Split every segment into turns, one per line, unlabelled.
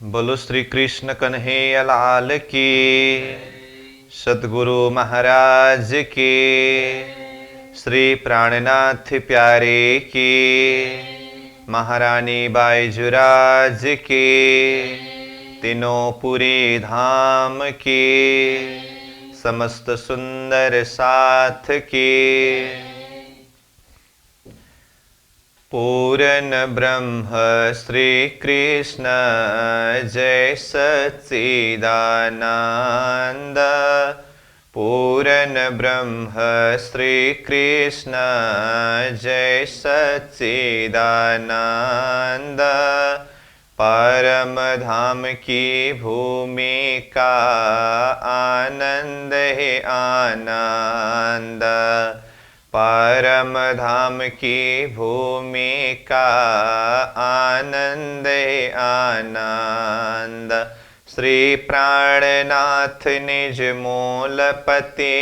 बोलो श्री कृष्ण कन्हैया लाल की, सतगुरु महाराज की, श्री प्राणनाथ प्यारे की, महारानी बाईजुराज की, तीनों पुरी धाम की, समस्त सुंदर साथ की। पूर्ण ब्रह्म श्री कृष्ण जय सच्चिदानंद। पूर्ण ब्रह्म श्री कृष्ण जय सच्चिदानंद। परम धाम की भूमि का आनंद ही आनंद। परम धाम की भूमि का आनंद आनंद। श्री प्राणनाथ निज मूलपति,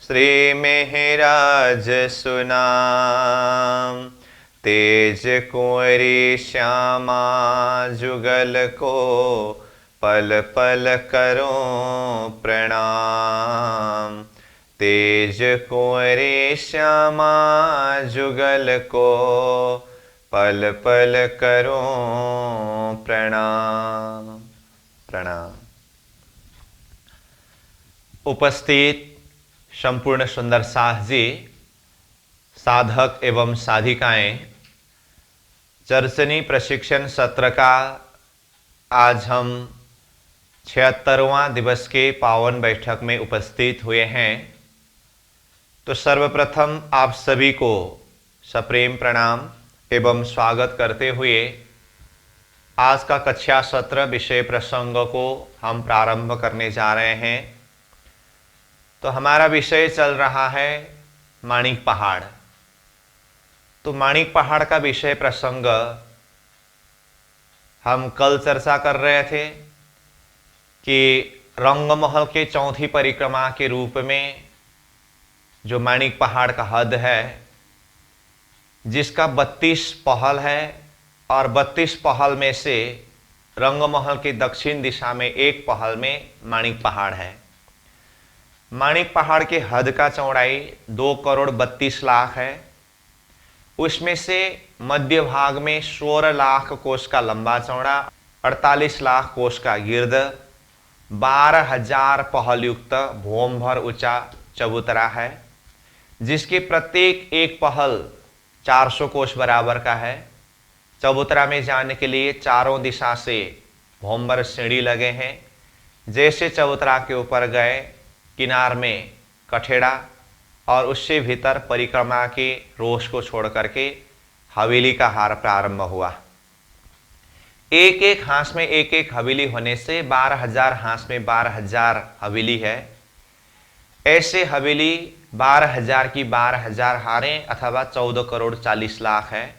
श्री मेहराज सुनाम। तेज कुंवरी श्यामा जुगल को, पल पल करो प्रणाम। तेज कुंवरी श्यामा जुगल को, पल पल करो प्रणाम प्रणाम। उपस्थित संपूर्ण सुंदर साथ जी, साधक एवं साधिकाएं, चर्चनी प्रशिक्षण सत्र का आज हम 76वां दिवस के पावन बैठक में उपस्थित हुए हैं। तो सर्वप्रथम आप सभी को सप्रेम प्रणाम एवं स्वागत करते हुए आज का कक्षा सत्र विषय प्रसंग को हम प्रारंभ करने जा रहे हैं। तो हमारा विषय चल रहा है माणिक पहाड़। तो माणिक पहाड़ का विषय प्रसंग हम कल चर्चा कर रहे थे कि रंगमहल के चौथी परिक्रमा के रूप में जो माणिक पहाड़ का हद है, जिसका 32 पहल है और 32 पहल में से रंगमहल के दक्षिण दिशा में एक पहल में माणिक पहाड़ है। माणिक पहाड़ के हद का चौड़ाई 2,32,00,000 है। उसमें से मध्य भाग में 16 लाख कोस का लंबा चौड़ा, 48 लाख कोस का गिर्द, 12,000 पहल युक्त भूम भर ऊंचा चबूतरा है, जिसके प्रत्येक एक पहल 400 कोस बराबर का है। चबूतरा में जाने के लिए चारों दिशा से भूमभर सीढ़ी लगे हैं। जैसे चबूतरा के ऊपर गए, किनार में कठेड़ा और उससे भीतर परिक्रमा के रोष को छोड़ करके हवेली का हार प्रारंभ हुआ। एक एक हांस में एक एक हवेली होने से 12,000 हांस में 12,000 हवेली है। ऐसे हवेली 12,000 की 12,000 हारें अथवा 14,40,00,000 है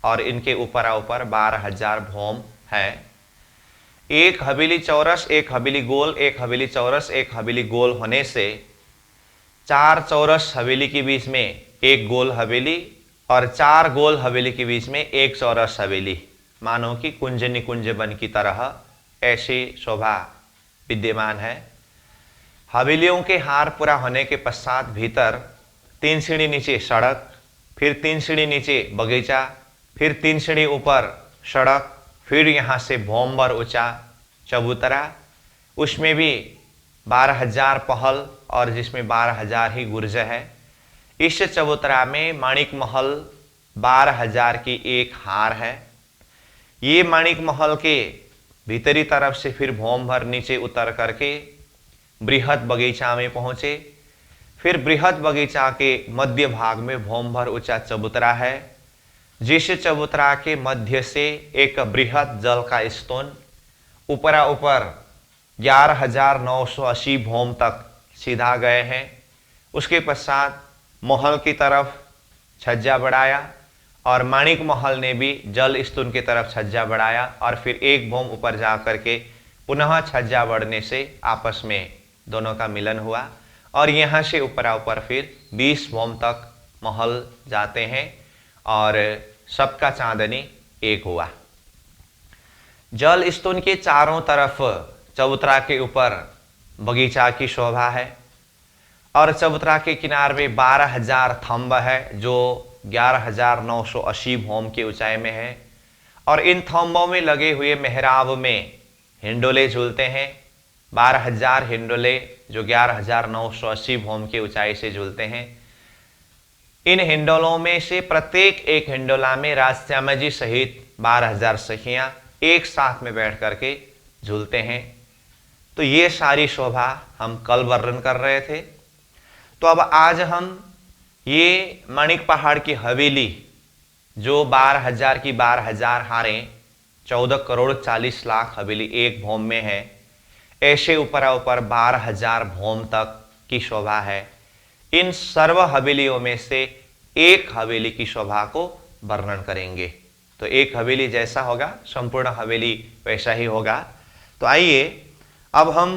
और इनके ऊपर 12,000 भौम है। एक हवेली चौरस, एक हवेली गोल, एक हवेली चौरस, एक हवेली गोल होने से 4 चौरस हवेली के बीच में एक गोल हवेली और 4 गोल हवेली के बीच में एक चौरस हवेली, मानो कि कुंज निकुंज वन की तरह ऐसी शोभा विद्यमान है। हवेलियों के हार पूरा होने के पश्चात भीतर 3 सीढ़ी नीचे सड़क, फिर 3 सीढ़ी नीचे बगीचा, फिर 3 सीढ़ी ऊपर सड़क, फिर यहाँ से भौमभर ऊंचा चबूतरा, उसमें भी 12,000 पहल और जिसमें 12,000 ही गुर्ज है। इस चबूतरा में माणिक महल 12,000 की एक हार है। ये माणिक महल के भीतरी तरफ से फिर भौमभर नीचे उतर करके बृहद बगीचा में पहुंचे। फिर बृहद बगीचा के मध्य भाग में भौमभर ऊंचा चबूतरा है, जिस चबूतरा के मध्य से एक बृहद जल का स्तून ऊपरा ऊपर 11,980 भौम तक सीधा गए हैं। उसके पश्चात महल की तरफ छज्जा बढ़ाया और माणिक महल ने भी जल स्तून की तरफ छज्जा बढ़ाया और फिर एक भौम ऊपर जा करके पुनः छज्जा बढ़ने से आपस में दोनों का मिलन हुआ और यहाँ से ऊपर फिर 20 भौम तक महल जाते हैं और सबका चांदनी एक हुआ। जल स्तून के चारों तरफ चबूतरा के ऊपर बगीचा की शोभा है और चबूतरा के किनारे में 12,000 थंब है जो 11,980 भौम की ऊंचाई में है और इन थंबों में लगे हुए मेहराब में हिंडोले झूलते हैं। 12,000 हिंडोले जो 11,980 भौम की ऊंचाई से झूलते हैं। इन हिंडोलों में से प्रत्येक एक हिंडोला में राजश्यामा जी सहित 12,000 सखियां एक साथ में बैठ करके झूलते हैं। तो ये सारी शोभा हम कल वर्णन कर रहे थे। तो अब आज हम ये माणिक पहाड़ की हवेली जो 12,000 की 12,000 हारें 14 करोड़ 40 लाख हवेली एक भौम में है, ऐसे ऊपर ऊपर 12,000 भौम तक की शोभा है। इन सर्व हवेलियों में से एक हवेली की शोभा को वर्णन करेंगे। तो एक हवेली जैसा होगा संपूर्ण हवेली वैसा ही होगा। तो आइए अब हम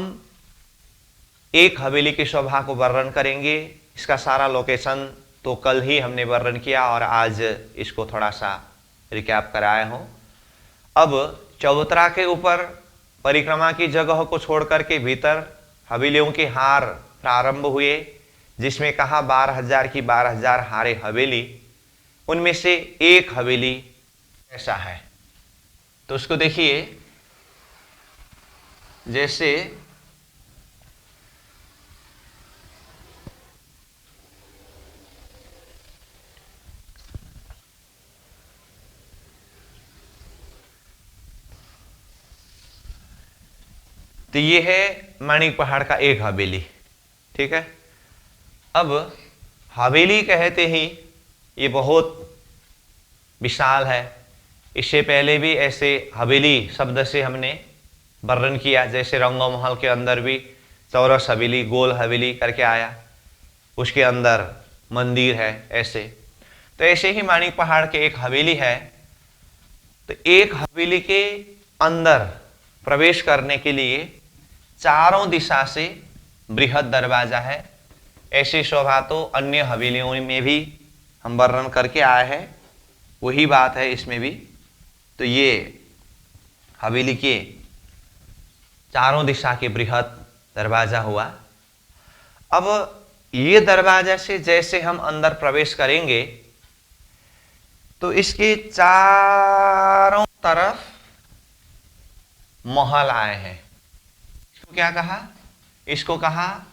एक हवेली की शोभा को वर्णन करेंगे। इसका सारा लोकेशन तो कल ही हमने वर्णन किया और आज इसको थोड़ा सा रिकैप कराया हूं। अब चबूतरा के ऊपर परिक्रमा की जगह को छोड़ करके भीतर हवेलियों के हार प्रारंभ हुए, जिसमें कहा 12,000 की 12,000 हारे हवेली, उनमें से एक हवेली ऐसा है। तो उसको देखिए, जैसे तो ये है माणिक पहाड़ का एक हवेली। ठीक है। अब हवेली कहते ही ये बहुत विशाल है। इससे पहले भी ऐसे हवेली शब्द से हमने वर्णन किया, जैसे रंगो महल के अंदर भी चौरस हवेली, गोल हवेली करके आया, उसके अंदर मंदिर है ऐसे। तो ऐसे ही माणिक पहाड़ के एक हवेली है। तो एक हवेली के अंदर प्रवेश करने के लिए चारों दिशा से बृहद दरवाजा है। ऐसी शोभा तो अन्य हवेलियों में भी हम वर्णन करके आए हैं, वही बात है इसमें भी। तो ये हवेली के चारों दिशा के बृहद दरवाजा हुआ। अब ये दरवाजा से जैसे हम अंदर प्रवेश करेंगे तो इसके चारों तरफ महल आए हैं। इसको क्या कहा? इसको कहा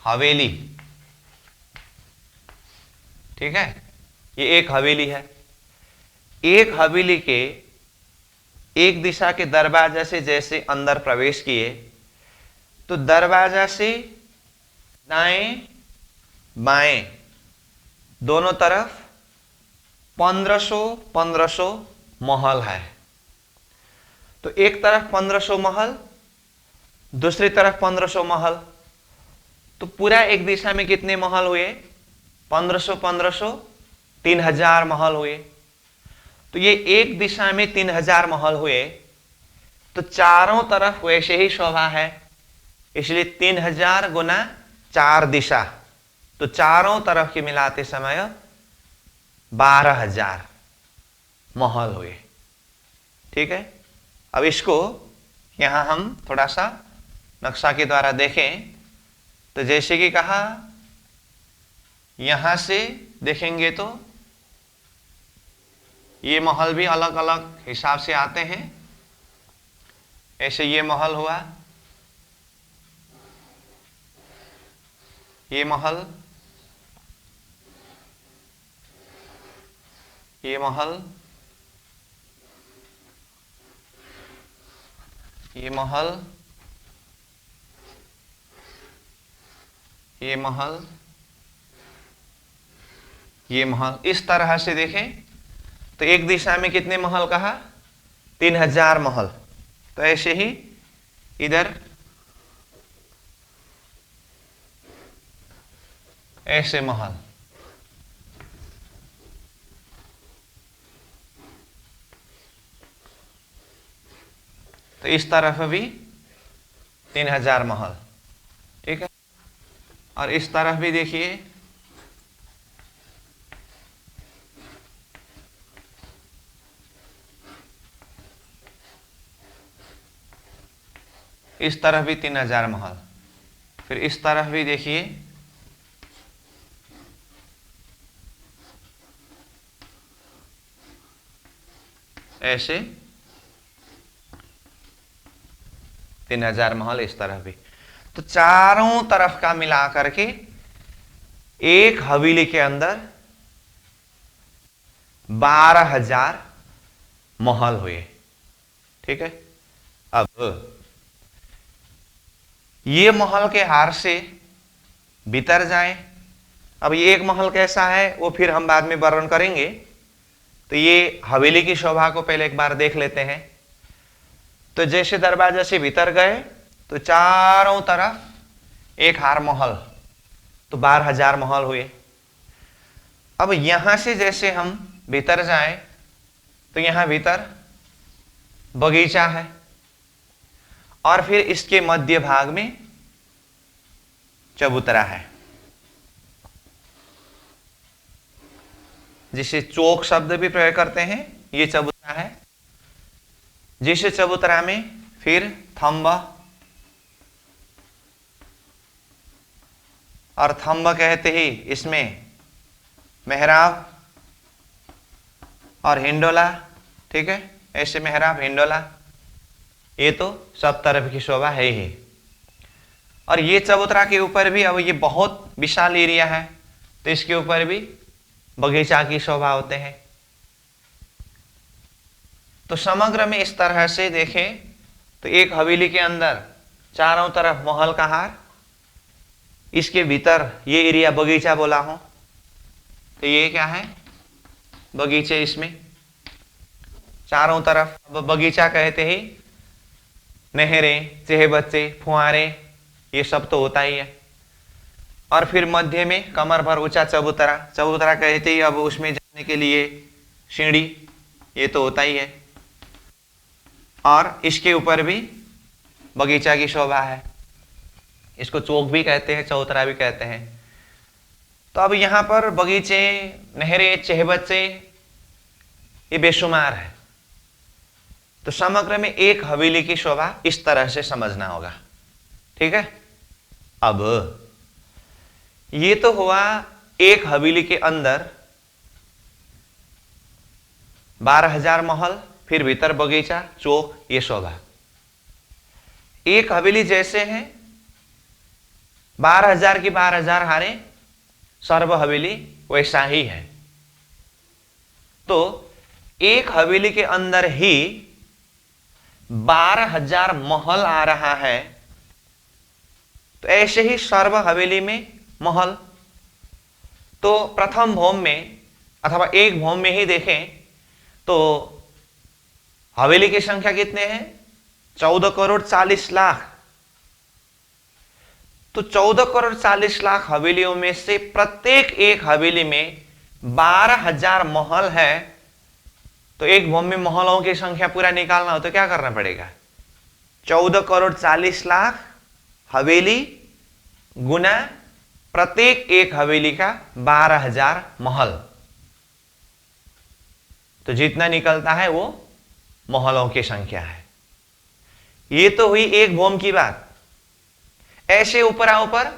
हवेली। ठीक है, ये एक हवेली है। एक हवेली के एक दिशा के दरवाजा से जैसे अंदर प्रवेश किए तो दरवाजा से दाएं बाएं दोनों तरफ 1500 महल है। तो एक तरफ 1500 महल, दूसरी तरफ 1500 महल, तो पूरा एक दिशा में कितने महल हुए? 1500 3000 महल हुए। तो ये एक दिशा में 3000 महल हुए, तो चारों तरफ वैसे ही शोभा है, इसलिए 3000 गुना 4 दिशा, तो चारों तरफ के मिलाते समय 12,000 महल हुए। ठीक है। अब इसको यहां हम थोड़ा सा नक्शा के द्वारा देखें तो जैसे कि कहा, यहां से देखेंगे तो ये महल भी अलग अलग हिसाब से आते हैं। ऐसे ये महल हुआ, ये महल, ये महल, ये महल, ये महल, ये महल। इस तरह से देखें तो एक दिशा में कितने महल कहा? 3000 महल। तो ऐसे ही इधर ऐसे महल। तो इस तरफ भी 3000 महल। ठीक है। और इस तरफ भी देखिए, इस तरफ भी 3000 महल, फिर इस तरफ भी देखिए ऐसे 3000 महल, इस तरफ भी। तो चारों तरफ का मिला करके एक हवेली के अंदर 12,000 महल हुए। ठीक है। अब ये महल के हार से भीतर जाएं। अब ये एक महल कैसा है वो फिर हम बाद में वर्णन करेंगे। तो ये हवेली की शोभा को पहले एक बार देख लेते हैं। तो जैसे दरवाजे से भीतर गए तो चारों तरफ एक हार महल, तो 12,000 महल हुए। अब यहां से जैसे हम भीतर जाएं तो यहां भीतर बगीचा है और फिर इसके मध्य भाग में चबूतरा है, जिसे चौक शब्द भी प्रयोग करते हैं। ये चबूतरा है, जिस चबूतरा में फिर थंब, और थंब कहते ही इसमें मेहराब और हिंडोला। ठीक है, ऐसे मेहराब हिंडोला, ये तो सब तरफ की शोभा है ही। और ये चबूतरा के ऊपर भी, अब ये बहुत विशाल एरिया है तो इसके ऊपर भी बगीचा की शोभा होते हैं। तो समग्र में इस तरह से देखें तो एक हवेली के अंदर चारों तरफ महल का हार, इसके भीतर ये एरिया बगीचा बोला हूं, तो ये क्या है, बगीचे। इसमें चारों तरफ, अब बगीचा कहते ही नहरें, चहेबच्चे, फुहारे, ये सब तो होता ही है। और फिर मध्य में कमर भर ऊंचा चबूतरा, चबूतरा कहते ही अब उसमें जाने के लिए सीढ़ी, ये तो होता ही है। और इसके ऊपर भी बगीचा की शोभा है, इसको चौक भी कहते हैं, चबूतरा भी कहते हैं। तो अब यहां पर बगीचे, नहरें, चहेबच्चे, ये बेशुमार है। तो समग्र में एक हवेली की शोभा इस तरह से समझना होगा। ठीक है। अब ये तो हुआ एक हवेली के अंदर 12,000 महल, फिर भीतर बगीचा, चौक, ये शोभा। एक हवेली जैसे है 12,000 की 12,000 हारे, सर्व हवेली वैसा ही है। तो एक हवेली के अंदर ही 12,000 महल आ रहा है, तो ऐसे ही सर्व हवेली में महल। तो प्रथम भौम में अथवा एक भौम में ही देखें तो हवेली की संख्या कितने हैं, 14 करोड़ 40 लाख। तो 14 करोड़ 40 लाख हवेलियों में से प्रत्येक एक हवेली में 12,000 महल है। तो एक भौम में महलों की संख्या पूरा निकालना हो तो क्या करना पड़ेगा, 14 करोड़ 40 लाख हवेली गुना प्रत्येक एक हवेली का 12,000 महल। तो जितना निकलता है वो महलों की संख्या है। ये तो हुई एक भौम की बात। ऐसे ऊपरा ऊपर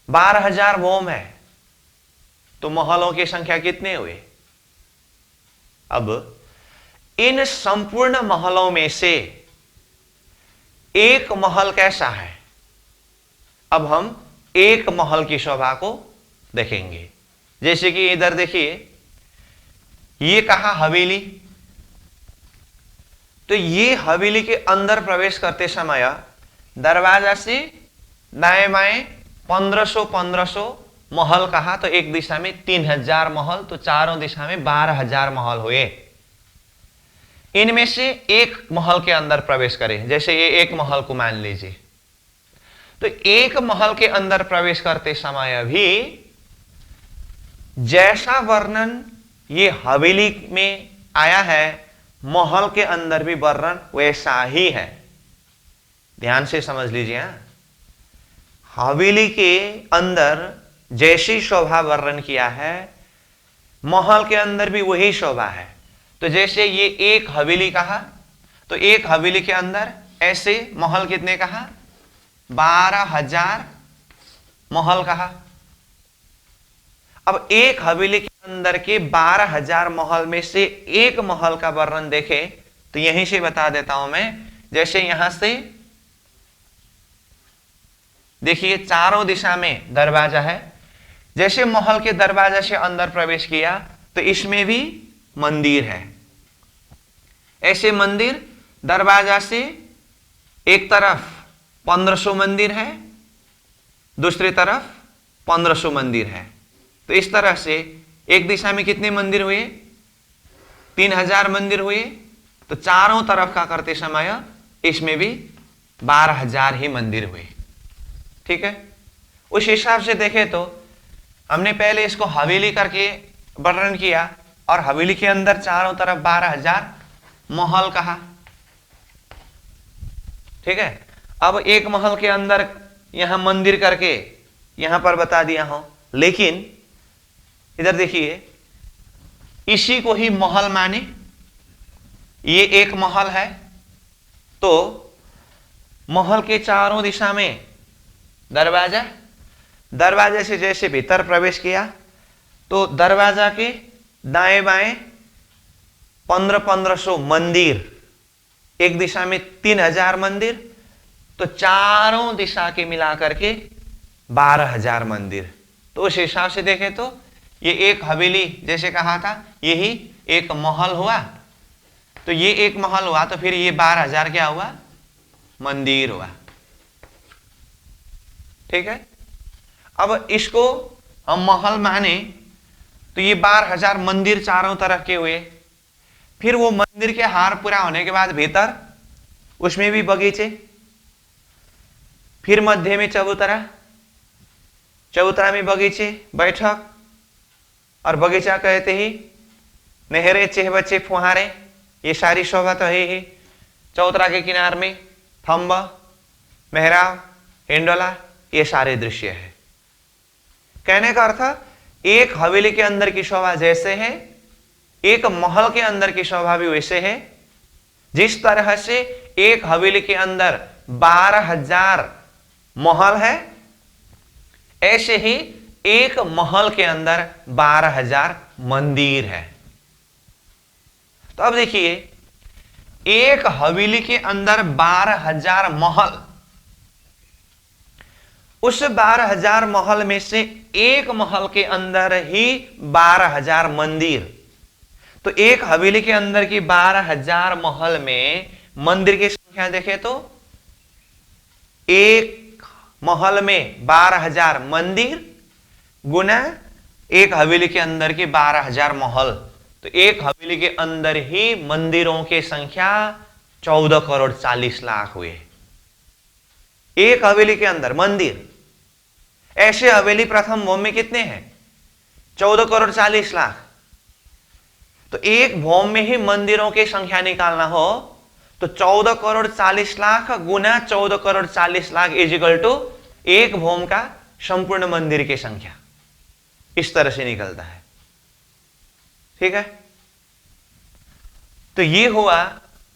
12,000 भौम है तो महलों की संख्या कितने हुए। अब इन संपूर्ण महलों में से एक महल कैसा है, अब हम एक महल की शोभा को देखेंगे। जैसे कि इधर देखिए, ये कहा हवेली, तो ये हवेली के अंदर प्रवेश करते समय दरवाजा से दाएं बाएं 1500 महल कहा, तो एक दिशा में 3,000 महल, तो चारों दिशा में 12,000 महल हुए। इनमें से एक महल के अंदर प्रवेश करें, जैसे ये एक महल को मान लीजिए, तो एक महल के अंदर प्रवेश करते समय भी जैसा वर्णन ये हवेली में आया है, महल के अंदर भी वर्णन वैसा ही है। ध्यान से समझ लीजिए। हवेली के अंदर जैसी शोभा वर्णन किया है, महल के अंदर भी वही शोभा है। तो जैसे ये एक हवेली कहा, तो एक हवेली के अंदर ऐसे महल कितने कहा? 12,000 महल कहा। अब एक हवेली के अंदर के 12,000 महल में से एक महल का वर्णन देखें तो यहीं से बता देता हूं मैं। जैसे यहां से देखिए चारों दिशा में दरवाजा है। जैसे महल के दरवाजा से अंदर प्रवेश किया तो इसमें भी मंदिर है। ऐसे मंदिर दरवाजा से एक तरफ 1500 मंदिर है, दूसरी तरफ 1500 मंदिर है। तो इस तरह से एक दिशा में कितने मंदिर हुए? 3000 मंदिर हुए। तो चारों तरफ का करते समय इसमें भी 12,000 ही मंदिर हुए। ठीक है, उस हिसाब से देखें तो हमने पहले इसको हवेली करके वर्णन किया और हवेली के अंदर चारों तरफ 12,000 महल कहा। ठीक है, अब एक महल के अंदर यहां मंदिर करके यहां पर बता दिया हूं, लेकिन इधर देखिए इसी को ही महल माने। ये एक महल है तो महल के चारों दिशा में दरवाजा, दरवाजे से जैसे भीतर प्रवेश किया तो दरवाजा के दाएं बाएं 1500 मंदिर, एक दिशा में 3000 मंदिर, तो चारों दिशा के मिलाकर के 12,000 मंदिर। तो उस हिसाब से देखें तो ये एक हवेली जैसे कहा था, यही एक महल हुआ। तो ये एक महल हुआ तो फिर ये 12,000 क्या हुआ? मंदिर हुआ। ठीक है, अब इसको हम महल माने तो ये 12,000 मंदिर चारों तरफ के हुए। फिर वो मंदिर के हार पूरा होने के बाद भीतर उसमें भी बगीचे, फिर मध्य में चबूतरा, चबूतरा में बगीचे, बैठक, और बगीचा कहते ही नहरें, चहबच्चे, फुहारे, ये सारी शोभा तो है ही। चबूतरा के किनार में थंब, मेहराब, हिंडोला, ये सारे दृश्य है। कहने का अर्थ एक हवेली के अंदर की शोभा जैसे है, एक महल के अंदर की शोभा भी वैसे है। जिस तरह से एक हवेली के अंदर 12,000 महल है, ऐसे ही एक महल के अंदर 12,000 मंदिर है। तो अब देखिए एक हवेली के अंदर 12,000 महल, उस 12,000 महल में से एक महल के अंदर ही 12,000 मंदिर। तो एक हवेली के अंदर की 12,000 महल में मंदिर की संख्या देखें तो एक महल में 12,000 मंदिर गुना एक हवेली के अंदर की 12,000 महल। तो एक हवेली के अंदर ही मंदिरों की संख्या 14 करोड़ 40 लाख हुए। एक हवेली के अंदर मंदिर। ऐसे हवेली प्रथम भोम में कितने हैं? 14 करोड़ 40 लाख। तो एक भोम में ही मंदिरों की संख्या निकालना हो तो 14 करोड़ 40 लाख गुना 14 crore 40 lakh is equal to एक भोम का संपूर्ण मंदिर की संख्या। इस तरह से निकलता है। ठीक है, तो ये हुआ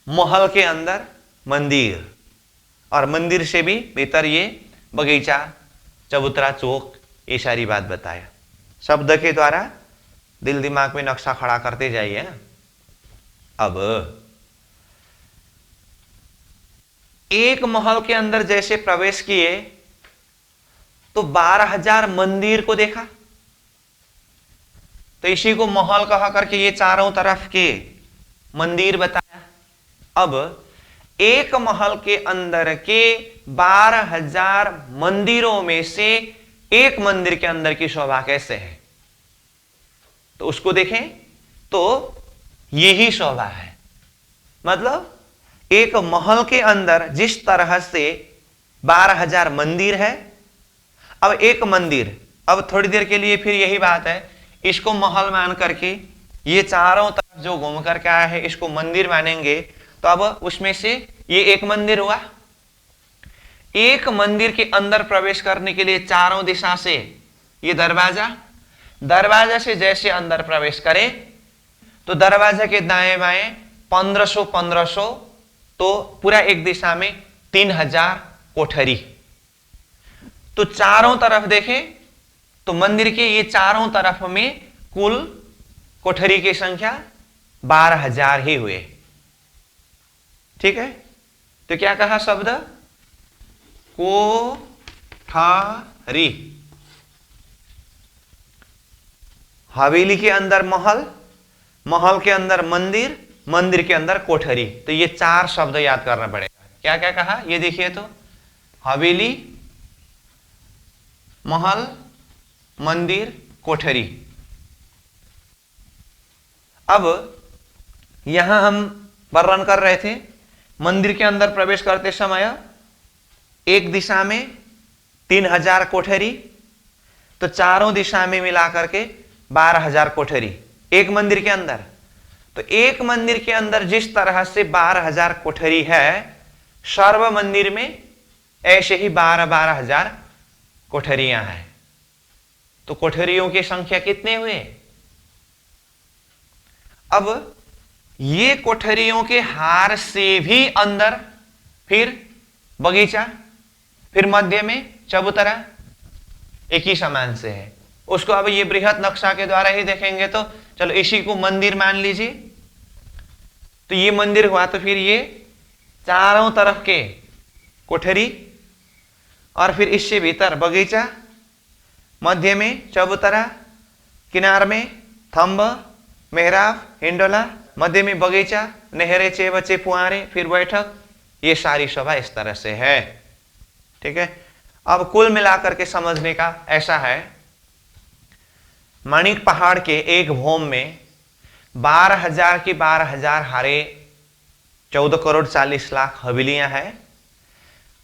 महल के अंदर मंदिर, और मंदिर से भी भीतर ये बगीचा, चबूतरा, चौक, ये सारी बात बताया। शब्द के द्वारा दिल दिमाग में नक्शा खड़ा करते जाइए ना। अब एक महल के अंदर जैसे प्रवेश किए तो 12,000 मंदिर को देखा, तो इसी को महल कहा करके ये चारों तरफ के मंदिर बताया। अब एक महल के अंदर के 12,000 मंदिरों में से एक मंदिर के अंदर की शोभा कैसे है, तो उसको देखें तो यही शोभा है। मतलब एक महल के अंदर जिस तरह से 12,000 मंदिर है, अब एक मंदिर, अब थोड़ी देर के लिए फिर यही बात है, इसको महल मान करके ये चारों तरफ जो घूम करके आया है इसको मंदिर मानेंगे, तो अब उसमें से ये एक मंदिर हुआ। एक मंदिर के अंदर प्रवेश करने के लिए चारों दिशा से ये दरवाजा, दरवाजा से जैसे अंदर प्रवेश करे तो दरवाजा के दाएं बाएं 1500 1500, तो पूरा एक दिशा में 3000 कोठरी। तो चारों तरफ देखें तो मंदिर के ये चारों तरफ में कुल कोठरी की संख्या 12,000 ही हुए। ठीक है, तो क्या कहा शब्द? कोठरी। हवेली के अंदर महल, महल के अंदर मंदिर, मंदिर के अंदर कोठरी। तो ये 4 शब्द याद करना पड़ेगा। क्या क्या कहा ये देखिए तो, हवेली, महल, मंदिर, कोठरी। अब यहां हम वर्णन कर रहे थे मंदिर के अंदर प्रवेश करते समय एक दिशा में 3000 कोठरी, तो चारों दिशा में मिलाकर के 12,000 कोठरी एक मंदिर के अंदर। तो एक मंदिर के अंदर जिस तरह से 12,000 कोठरी है, सर्व मंदिर में ऐसे ही 12,000 कोठरियां हैं। तो कोठरियों की संख्या कितने हुए? अब ये कोठरियों के हार से भी अंदर फिर बगीचा, फिर मध्य में चबूतरा, एक ही समान से है। उसको अब ये बृहद नक्शा के द्वारा ही देखेंगे तो चलो इसी को मंदिर मान लीजिए। तो ये मंदिर हुआ, तो फिर ये चारों तरफ के कोठरी और फिर इससे भीतर बगीचा, मध्य में चबूतरा, किनार में थंब, मेहराब, हिंडोला, मध्य में बगीचा, नहरे, चेबचे, फुआरे, फिर बैठक। ये सारी शोभा इस तरह से है। ठीक है, अब कुल मिलाकर के समझने का ऐसा है, माणिक पहाड़ के एक भूम में 12,000 की 12,000 हारे 14 करोड़ 40 लाख हवेलियां हैं।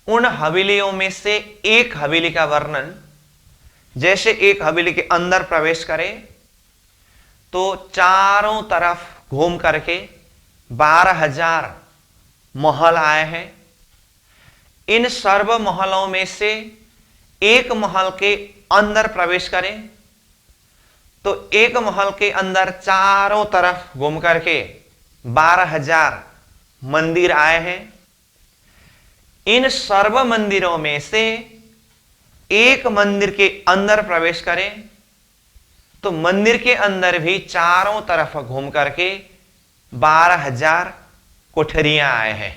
उन हवेलियों में से एक हवेली का वर्णन, जैसे एक हवेली के अंदर प्रवेश करे तो चारों तरफ घूम करके 12,000 महल आए हैं। इन सर्व महलों में से एक महल के अंदर प्रवेश करें तो एक महल के अंदर चारों तरफ घूम करके 12,000 मंदिर आए हैं। इन सर्व मंदिरों में से एक मंदिर के अंदर प्रवेश करें तो मंदिर के अंदर भी चारों तरफ घूम करके 12,000 कोठरियां आए हैं।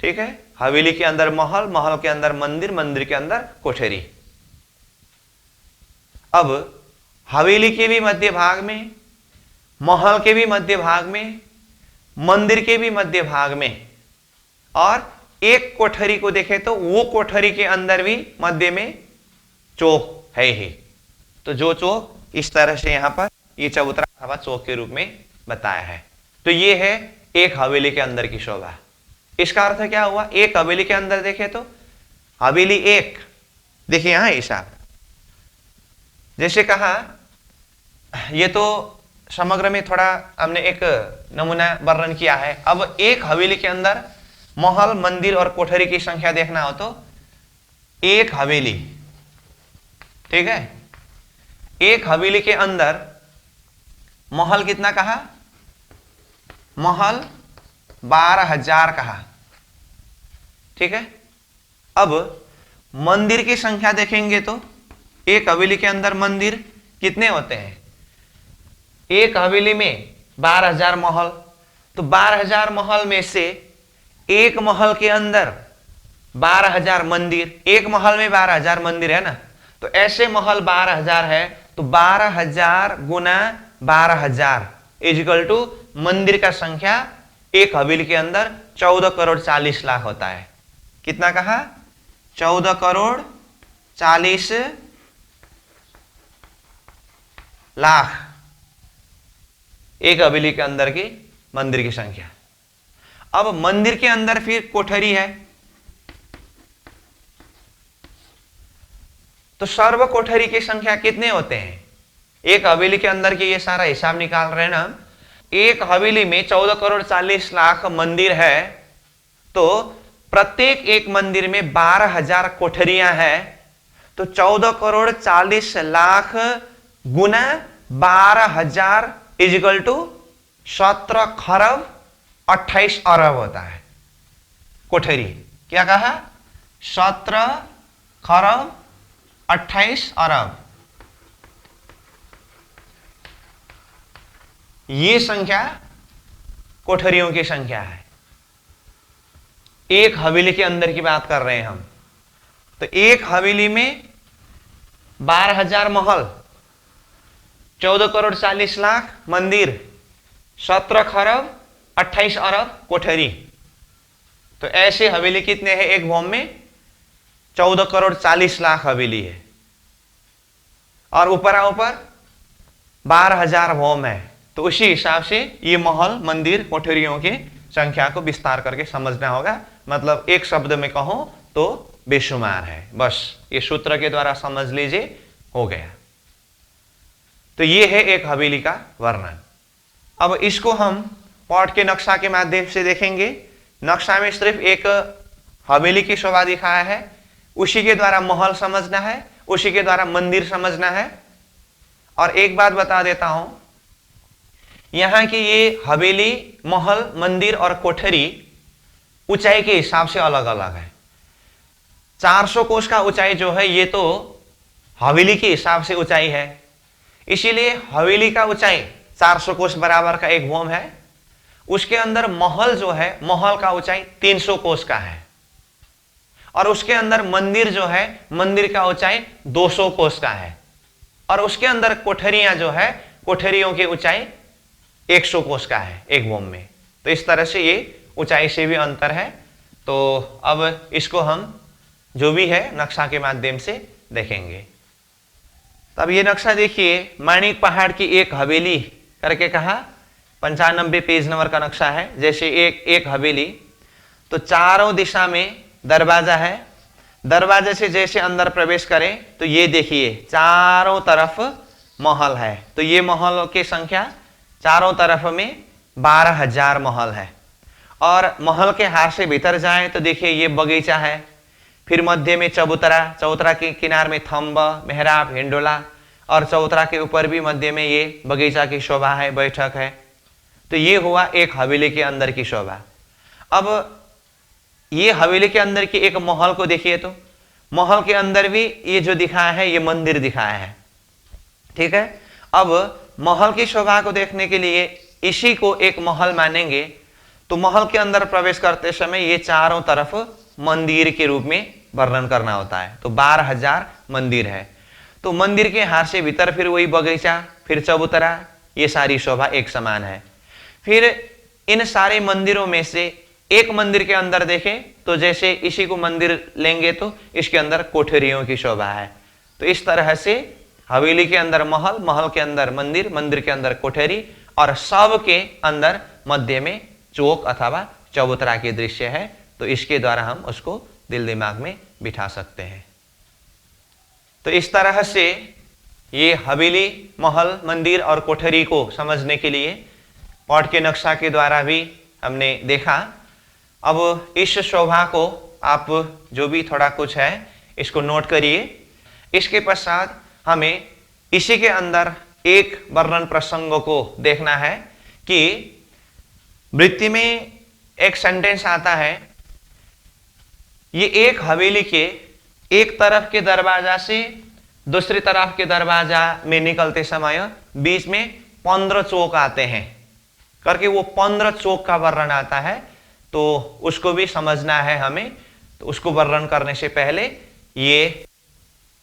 ठीक है, हवेली के अंदर महल, महल के अंदर मंदिर, मंदिर के अंदर कोठरी। अब हवेली के भी मध्य भाग में, महल के भी मध्य भाग में, मंदिर के भी मध्य भाग में, और एक कोठरी को देखें तो वो कोठरी के अंदर भी मध्य में चौक है ही। तो जो चौक इस तरह से यहां पर ये चबूतरा अथवा चौक के रूप में बताया है। तो ये है एक हवेली के अंदर की शोभा। इसका अर्थ क्या हुआ? एक हवेली के अंदर देखे तो हवेली एक, देखिए यहां हिसाब, जैसे कहा ये तो समग्र में थोड़ा हमने एक नमूना वर्णन किया है। अब एक हवेली के अंदर महल, मंदिर और कोठरी की संख्या देखना हो तो एक हवेली, ठीक है, एक हवेली के अंदर महल कितना कहा? महल 12,000 कहा। ठीक है, अब मंदिर की संख्या देखेंगे तो एक हवेली के अंदर मंदिर कितने होते हैं? एक हवेली में 12,000 महल, तो 12,000 महल में से एक महल के अंदर 12,000 मंदिर, एक महल में 12,000 मंदिर है ना, तो ऐसे महल 12,000 है, तो 12,000 गुना 12,000 इजिकल टू मंदिर का संख्या एक हवेली के अंदर 14 करोड़ 40 लाख होता है। कितना कहा? 14 करोड़ 40 लाख एक हवेली के अंदर की मंदिर की संख्या। अब मंदिर के अंदर फिर कोठरी है, तो सर्व कोठरी की संख्या कितने होते हैं? एक हवेली के अंदर के ये सारा हिसाब निकाल रहे हैं ना, एक हवेली में 14 करोड़ 40 लाख मंदिर है, तो प्रत्येक एक मंदिर में 12,000 कोठरियां हैं, तो 14 करोड़ 40 लाख गुना 12,000 इजिकल टू 17 खरब 28 अरब होता है कोठरी। क्या कहा? 17 खरब 28 अरब। ये संख्या कोठरियों की संख्या है। एक हवेली के अंदर की बात कर रहे हैं हम। तो एक हवेली में 12,000 महल, 14 करोड़ 40 लाख मंदिर, 17 खरब 28 अरब कोठरी। तो ऐसे हवेली कितने हैं एक भौम में? 14 करोड़ 40 लाख हवेली है। और ऊपर 12,000 भौम है। तो उसी हिसाब से ये महल मंदिर कोठरियों की संख्या को विस्तार करके समझना होगा। मतलब एक शब्द में कहूं तो बेशुमार है। बस ये सूत्र के द्वारा समझ लीजिए, हो गया। तो ये है एक हवेली का वर्णन। अब इसको हम पॉट के नक्शा के माध्यम से देखेंगे। नक्शा में सिर्फ एक हवेली की शोभा दिखाया है, उसी के द्वारा महल समझना है, उसी के द्वारा मंदिर समझना है। और एक बात बता देता हूं, यहां की ये हवेली, महल, मंदिर और कोठरी ऊंचाई के हिसाब से अलग अलग है। 400 कोस का ऊंचाई जो है ये तो हवेली के हिसाब से ऊंचाई है, इसीलिए हवेली का ऊंचाई 400 कोस बराबर का एक भौम है। उसके अंदर महल जो है, महल का ऊंचाई 300 कोस का है। और उसके अंदर मंदिर जो है, मंदिर का ऊंचाई 200 कोस का है। और उसके अंदर कोठरियां जो है, कोठरियों की ऊंचाई 100 कोस का है एक भौम में। तो इस तरह से ये ऊंचाई से भी अंतर है। तो अब इसको हम जो भी है नक्शा के माध्यम से देखेंगे। तब ये नक्शा देखिए, माणिक पहाड़ की एक हवेली करके कहा, 95 पेज नंबर का नक्शा है। जैसे एक हवेली, तो चारों दिशा में दरवाजा है। दरवाजे से जैसे अंदर प्रवेश करें तो ये देखिए चारों तरफ महल है। तो ये महल की संख्या चारों तरफ में 12,000 महल है। और महल के हार से भीतर जाएं तो देखिए ये बगीचा है। फिर मध्य में चबूतरा, चबूतरा के किनार में थंब, मेहराब, हिंडोला, और चबूतरा के ऊपर भी मध्य में ये बगीचा की शोभा है, बैठक है। तो ये हुआ एक हवेली के अंदर की शोभा। अब ये हवेली के अंदर की एक महल को देखिए, तो महल के अंदर भी ये जो दिखाया है ये मंदिर दिखाया है। ठीक है। अब महल की शोभा को देखने के लिए इसी को एक महल मानेंगे। तो महल के अंदर प्रवेश करते समय ये चारों तरफ मंदिर के रूप में वर्णन करना होता है। तो 12,000 मंदिर है। तो मंदिर के हार से भीतर फिर वही बगीचा, फिर चबूतरा, ये सारी शोभा एक समान है। फिर इन सारे मंदिरों में से एक मंदिर के अंदर देखें तो जैसे इसी को मंदिर लेंगे तो इसके अंदर कोठरियों की शोभा है। तो इस तरह से हवेली के अंदर महल, महल के अंदर मंदिर, मंदिर के अंदर कोठरी, और सब के अंदर मध्य में चौक अथवा चबूतरा के दृश्य है। तो इसके द्वारा हम उसको दिल दिमाग में बिठा सकते हैं। तो इस तरह से ये हवेली, महल, मंदिर और कोठरी को समझने के लिए पॉट के नक्शा के द्वारा भी हमने देखा। अब इस शोभा को आप जो भी थोड़ा कुछ है इसको नोट करिए। इसके पश्चात हमें इसी के अंदर एक वर्णन प्रसंग को देखना है कि वृत्ति में एक सेंटेंस आता है, ये एक हवेली के एक तरफ के दरवाजा से दूसरी तरफ के दरवाजा में निकलते समय बीच में 15 चौक आते हैं करके वो 15 चौक का वर्णन आता है। तो उसको भी समझना है हमें। तो उसको वर्णन करने से पहले ये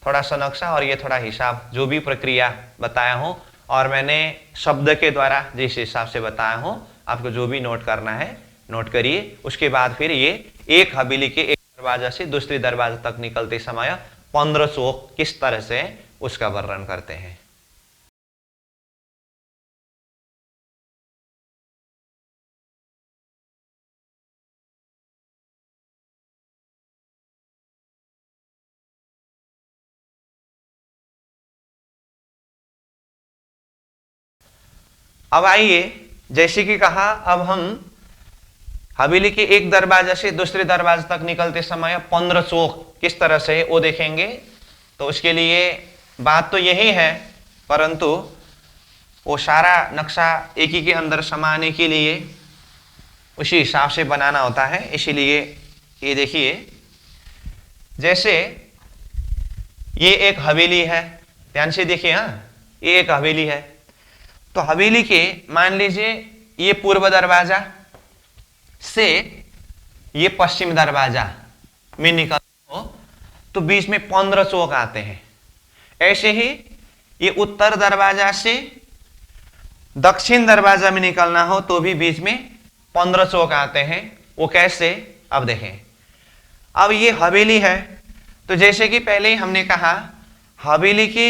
थोड़ा सा नक्शा और ये थोड़ा हिसाब, जो भी प्रक्रिया बताया हूं और मैंने शब्द के द्वारा जिस हिसाब से बताया हूं, आपको जो भी नोट करना है नोट करिए। उसके बाद फिर ये एक हवेली के एक दरवाजा से दूसरे दरवाजे तक निकलते समय 15 चौक किस तरह से उसका वर्णन करते हैं। अब आइए, जैसे कि कहा, अब हम हवेली के एक दरवाजे से दूसरे दरवाजे तक निकलते समय 15 चौक किस तरह से वो देखेंगे। तो उसके लिए बात तो यही है, परंतु वो सारा नक्शा एक ही के अंदर समाने के लिए उसी हिसाब से बनाना होता है। इसीलिए ये देखिए, जैसे ये एक हवेली है, ध्यान से देखिए, हाँ ये एक हवेली है। तो हवेली के मान लीजिए ये पूर्व दरवाजा से ये पश्चिम दरवाजा में निकल हो तो बीच में 15 चौक आते हैं। ऐसे ही ये उत्तर दरवाजा से दक्षिण दरवाजा में निकलना हो तो भी बीच में 15 चौक आते हैं। वो कैसे, अब देखें। अब ये हवेली है, तो जैसे कि पहले ही हमने कहा हवेली के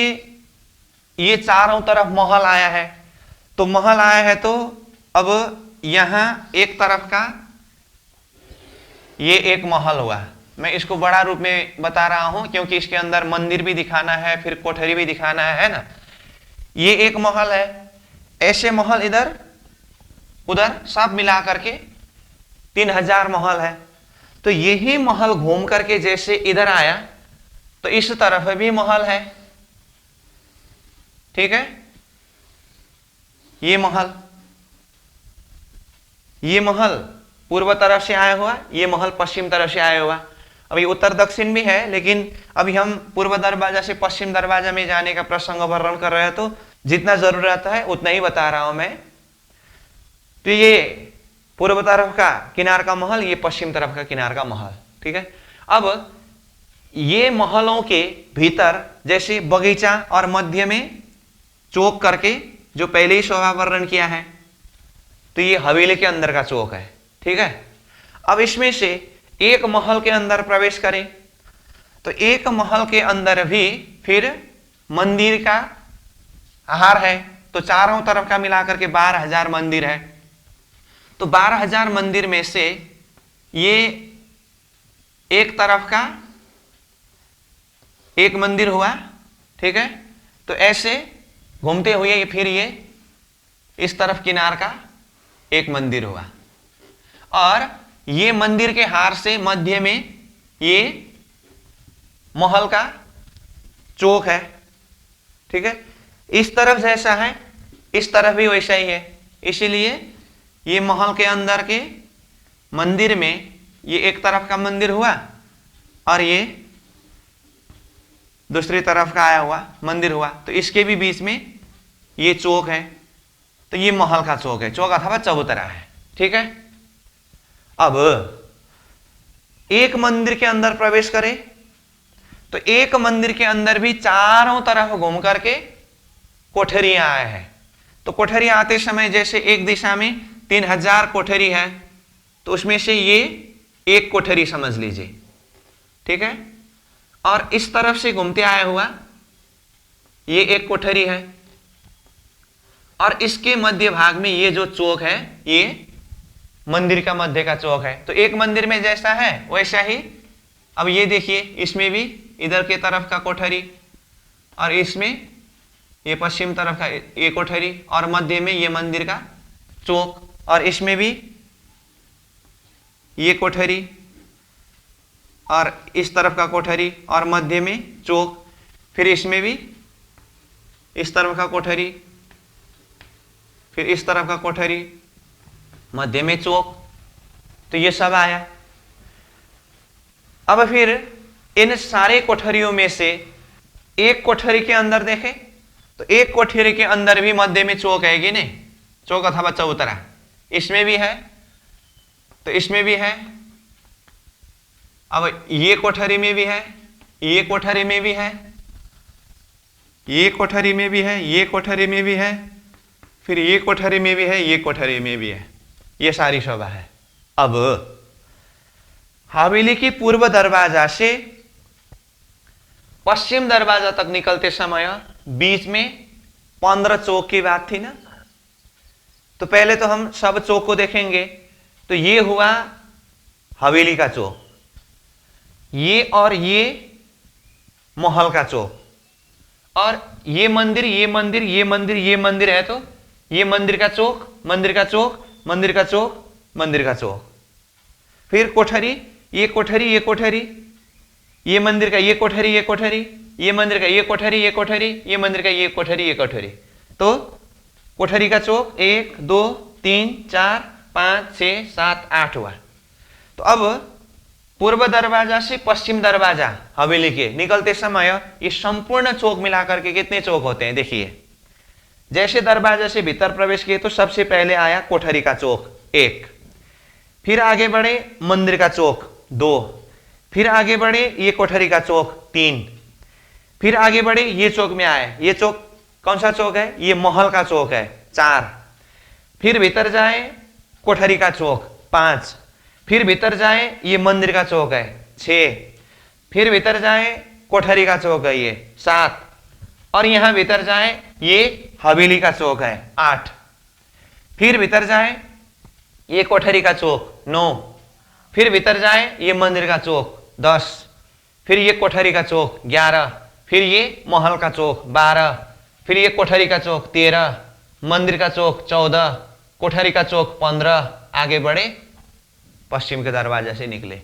ये चारों तरफ महल आया है, तो महल आया है तो अब यहां एक तरफ का ये एक महल हुआ। मैं इसको बड़ा रूप में बता रहा हूं क्योंकि इसके अंदर मंदिर भी दिखाना है, फिर कोठरी भी दिखाना है ना। ये एक महल है, ऐसे महल इधर उधर सब मिला करके 3000 महल है। तो यही महल घूम करके जैसे इधर आया तो इस तरफ भी महल है, ठीक है। ये महल पूर्व तरफ से आया हुआ, ये महल पश्चिम तरफ से आया हुआ। अभी उत्तर दक्षिण भी है, लेकिन अभी हम पूर्व दरवाजा से पश्चिम दरवाजा में जाने का प्रसंग वर्णन कर रहे हैं, तो जितना जरूरत है उतना ही बता रहा हूं मैं। तो ये पूर्व तरफ का किनार का महल, ये पश्चिम तरफ का किनार का महल, ठीक है। अब ये महलों के भीतर जैसे बगीचा और मध्य में चौक करके जो पहले ही शोभा वर्णन किया है, तो ये हवेली के अंदर का चौक है, ठीक है। अब इसमें से एक महल के अंदर प्रवेश करें तो एक महल के अंदर भी फिर मंदिर का आहार है, तो चारों तरफ का मिलाकर के 12,000 मंदिर है। तो 12,000 मंदिर में से ये एक तरफ का एक मंदिर हुआ, ठीक है। तो ऐसे घूमते हुए फिर ये इस तरफ किनार का एक मंदिर हुआ, और ये मंदिर के हार से मध्य में ये महल का चौक है, ठीक है। इस तरफ जैसा है इस तरफ भी वैसा ही है, इसीलिए ये महल के अंदर के मंदिर में ये एक तरफ का मंदिर हुआ और ये दूसरी तरफ का आया हुआ मंदिर हुआ। तो इसके भी बीच में ये चौक है, तो ये महल का चौक है, चौक अथवा चबूतरा है, ठीक है। अब एक मंदिर के अंदर प्रवेश करें तो एक मंदिर के अंदर भी चारों तरफ घूम करके कोठरियां आए हैं। तो कोठरी आते समय जैसे एक दिशा में 3000 कोठरी है, तो उसमें से ये एक कोठरी समझ लीजिए, ठीक है। और इस तरफ से घूमते आया हुआ ये एक कोठरी है, और इसके मध्य भाग में ये जो चौक है ये मंदिर का मध्य का चौक है। तो एक मंदिर में जैसा है वैसा ही अब ये देखिए, इसमें भी इधर के तरफ का कोठरी और इसमें ये पश्चिम तरफ का ये कोठरी और मध्य में ये मंदिर का चौक, और इसमें भी ये कोठरी और इस तरफ का कोठरी और मध्य में चौक, फिर इसमें भी इस तरफ का कोठरी, फिर इस तरफ का कोठरी, मध्य में चौक। तो ये सब आया। अब फिर इन सारे कोठरियों में से एक कोठरी के अंदर देखें तो एक कोठरी के अंदर भी मध्य में चौक है कि नहीं, चौक अथवा चबूतरा, इसमें भी है, तो इसमें भी है। अब ये कोठरी में भी है, ये कोठरी में भी है, ये कोठरी में भी है, ये कोठरी में भी है, फिर ये कोठरी में भी है, ये कोठरी में भी है, ये सारी शोभा है। अब हवेली की पूर्व दरवाजा से पश्चिम दरवाजा तक निकलते समय बीच में 15 चौक की बात थी ना। तो पहले तो हम सब चौक को देखेंगे। तो ये हुआ हवेली का चौक, ये और ये महल का चौक, और ये मंदिर ये मंदिर ये मंदिर ये मंदिर है, तो ये मंदिर का चौक, मंदिर का चौक, मंदिर का चौक, मंदिर का चौक। फिर कोठरी, ये कोठरी ये कोठरी, ये मंदिर का ये कोठरी ये कोठरी, ये मंदिर का ये कोठरी ये कोठरी, ये मंदिर का ये कोठरी ये कोठरी। तो कोठरी का चौक 1 2 3 4 5, 6, 7, 8 हुआ। तो अब पूर्व दरवाजा से पश्चिम दरवाजा हवेली के निकलते समय ये संपूर्ण चौक मिलाकर के कितने चौक होते हैं? देखिए, जैसे दरवाजा से भीतर प्रवेश किए तो सबसे पहले आया कोठरी का चौक 1, फिर आगे बढ़े मंदिर का चौक 2, फिर आगे बढ़े ये कोठरी का चौक 3, फिर आगे बढ़े ये चौक में आए, ये चौक कौन सा चौक है? ये महल का चौक है 4, फिर भीतर जाए कोठरी का चौक 5, फिर भीतर जाए ये मंदिर का चौक है 6, फिर भीतर जाए कोठरी का चौक है ये 7, और यहां भीतर जाए ये हवेली का चौक है 8, फिर भीतर जाए ये कोठरी का चौक 9, फिर भीतर जाए ये मंदिर का चौक 10, फिर ये कोठरी का चौक 11, फिर ये महल का चौक 12, फिर ये कोठरी का चौक 13, मंदिर का चौक 14, कोठरी का चौक 15, आगे बढ़े पश्चिम के दरवाजा से निकले।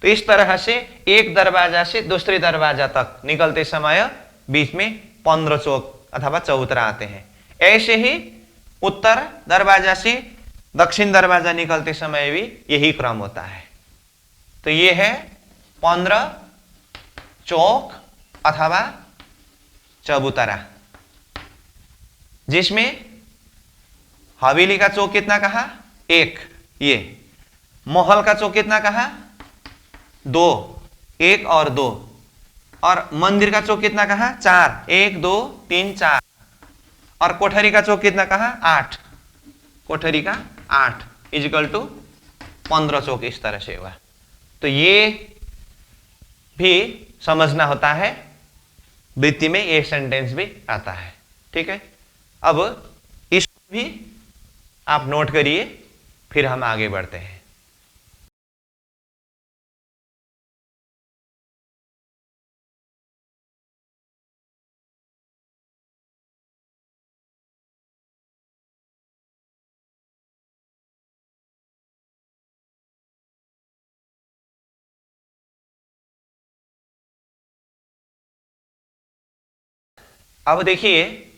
तो इस तरह से एक दरवाजा से दूसरे दरवाजा तक निकलते समय बीच में 15 चौक अथवा चबूतरा आते हैं। ऐसे ही उत्तर दरवाजा से दक्षिण दरवाजा निकलते समय भी यही क्रम होता है। तो ये है 15 चौक अथवा चबूतरा, जिसमें हवेली का चौक कितना कहा? 1, ये महल का चौक कितना कहा? 2, 1 और 2, और मंदिर का चौक कितना कहा? 4, 1 2 3 4, और कोठरी का चौक कितना कहा? 8, कोठरी का 8 इजिकल टू 15 चौक। इस तरह से हुआ। तो ये भी समझना होता है, वृत्ति में ये सेंटेंस भी आता है। ठीक है, अब इसको भी आप नोट करिए, फिर हम आगे बढ़ते हैं। अब देखिए,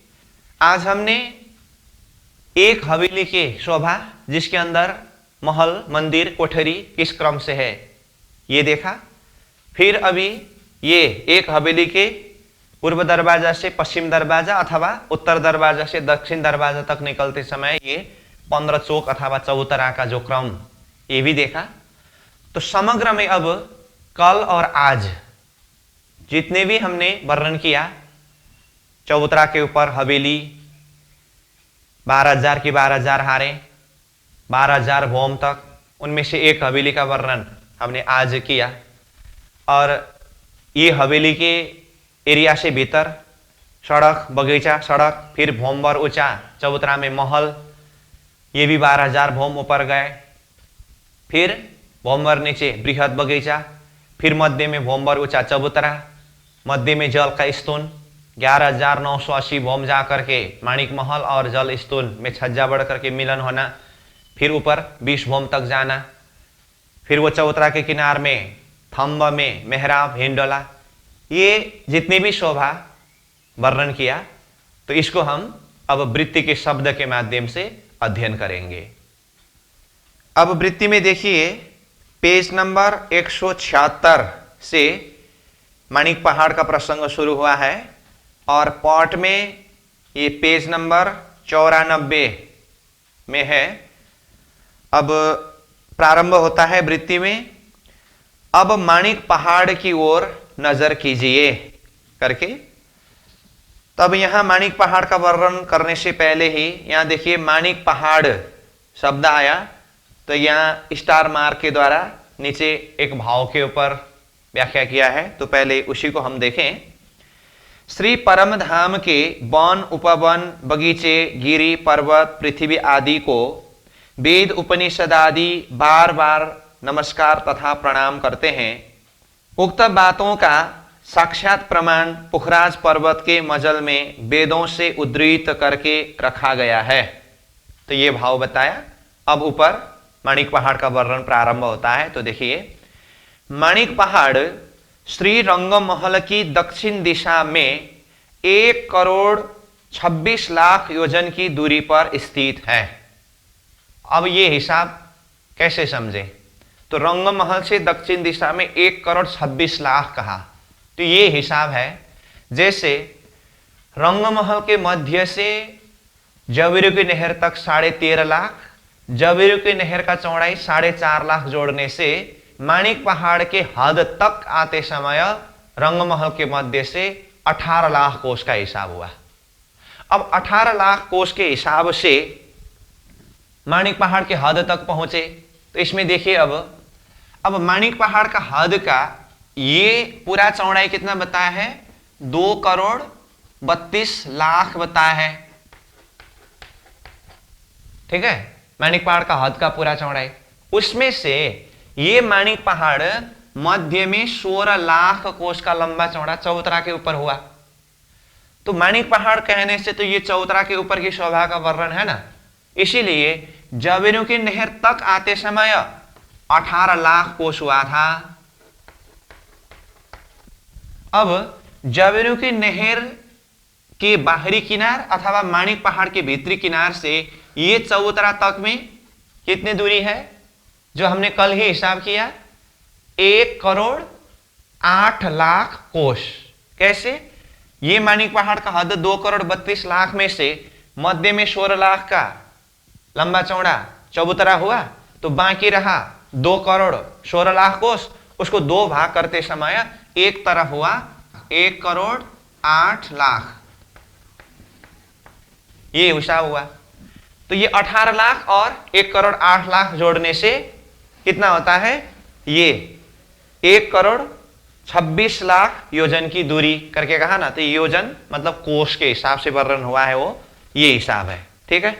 आज हमने एक हवेली के शोभा, जिसके अंदर महल, मंदिर, कोठरी किस क्रम से है ये देखा। फिर अभी ये एक हवेली के पूर्व दरवाजा से पश्चिम दरवाजा अथवा उत्तर दरवाजा से दक्षिण दरवाजा तक निकलते समय ये 15 चौक अथवा चबूतरा का जो क्रम, ये भी देखा। तो समग्र में अब कल और आज जितने भी हमने वर्णन किया, चबूतरा के ऊपर हवेली, 12,000 की 12,000 हारें, 12,000 भौम तक, उनमें से एक हवेली का वर्णन हमने आज किया। और ये हवेली के एरिया से भीतर सड़क, बगीचा, सड़क, फिर भौमवर ऊंचा, चबूतरा में महल, ये भी 12,000 भौम ऊपर गए, फिर भौमवर नीचे बृहद बगीचा, फिर मध्य में भौमवर ऊंचा चबूतरा, मध्य में जल का स्तून, 11,980 भौम जा करके माणिक महल और जल स्तून में छज्जा बढ़ करके मिलन होना, फिर ऊपर 20 भौम तक जाना, फिर वो चबूतरा के किनार में थंब में मेहराब, हिंडोला, ये जितनी भी शोभा वर्णन किया, तो इसको हम अब वृत्ति के शब्द के माध्यम से अध्ययन करेंगे। अब वृत्ति में देखिए, पेज नंबर 176 से माणिक पहाड़ का प्रसंग शुरू हुआ है, और पार्ट में ये पेज नंबर 94 में है। अब प्रारंभ होता है वृत्ति में, अब माणिक पहाड़ की ओर नजर कीजिए करके। तब यहां माणिक पहाड़ का वर्णन करने से पहले ही यहां देखिए माणिक पहाड़ शब्द आया, तो यहां स्टार मार्क के द्वारा नीचे एक भाव के ऊपर व्याख्या किया है, तो पहले उसी को हम देखें। श्री परम धाम के वन, उपवन, बगीचे, गिरी, पर्वत, पृथ्वी आदि को वेद, उपनिषद आदि बार बार नमस्कार तथा प्रणाम करते हैं। उक्त बातों का साक्षात प्रमाण पुखराज पर्वत के मजल में वेदों से उद्धृत करके रखा गया है। तो ये भाव बताया। अब ऊपर माणिक पहाड़ का वर्णन प्रारंभ होता है। तो देखिए, माणिक पहाड़ श्री रंगमहल की दक्षिण दिशा में 1,26,00,000 योजन की दूरी पर स्थित है। अब ये हिसाब कैसे समझे? तो रंगमहल से दक्षिण दिशा में 1,26,00,000 कहा, तो ये हिसाब है जैसे रंगमहल के मध्य से जबीरू की नहर तक 13.5 लाख, जबीरू की नहर का चौड़ाई 4.5 लाख जोड़ने से माणिक पहाड़ के हद तक आते समय रंगमहल के मध्य से 18 लाख कोस का हिसाब हुआ। अब 18 लाख कोस के हिसाब से माणिक पहाड़ के हद तक पहुंचे, तो इसमें देखिए अब माणिक पहाड़ का हद का ये पूरा चौड़ाई कितना बताया है? 2,32,00,000 बताया है। ठीक है, माणिक पहाड़ का हद का पूरा चौड़ाई, उसमें से ये माणिक पहाड़ मध्य में 16 लाख कोस का लंबा चौड़ा चबूतरा के ऊपर हुआ। तो माणिक पहाड़ कहने से तो ये चबूतरा के ऊपर की शोभा का वर्णन है ना, इसीलिए जबीरू की नहर तक आते समय 18 लाख कोस हुआ था। अब जबीरू की नहर के बाहरी किनार अथवा माणिक पहाड़ के भीतरी किनार से ये चबूतरा तक में कितनी दूरी है, जो हमने कल ही हिसाब किया? 1,08,00,000 कोस। कैसे? ये माणिक पहाड़ का हद 2,32,00,000 में से मध्य में 16 लाख का लंबा चौड़ा चबूतरा हुआ, तो बाकी रहा 2,16,00,000 कोस। उसको 2 भाग करते समय एक तरफ हुआ 1,08,00,000, ये हिसाब हुआ। तो ये 18 लाख और 1,08,00,000 जोड़ने से कितना होता है? ये 1,26,00,000 योजन की दूरी करके कहा ना, तो योजन मतलब कोस के हिसाब से वर्णन हुआ है, वो ये हिसाब है। ठीक है,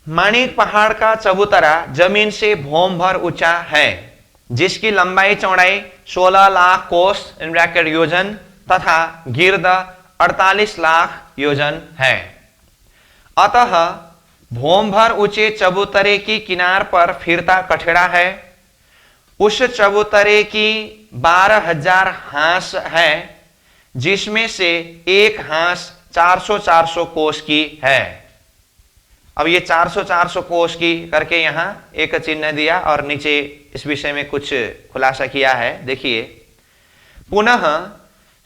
माणिक पहाड़ का चबूतरा जमीन से भौम भर ऊंचा है, जिसकी लंबाई चौड़ाई 16 लाख कोस इन ब्रैकेट योजन तथा गिर्द 48 लाख योजन है। अतः भौम भर ऊंचे चबूतरे की किनार पर फिरता कठेड़ा है। उस चबूतरे की 12,000 हांस है, जिसमें से एक हांस 400-400 कोस की है। अब ये 400-400 कोस की करके यहां एक चिन्ह दिया और नीचे इस विषय में कुछ खुलासा किया है, देखिए। पुनः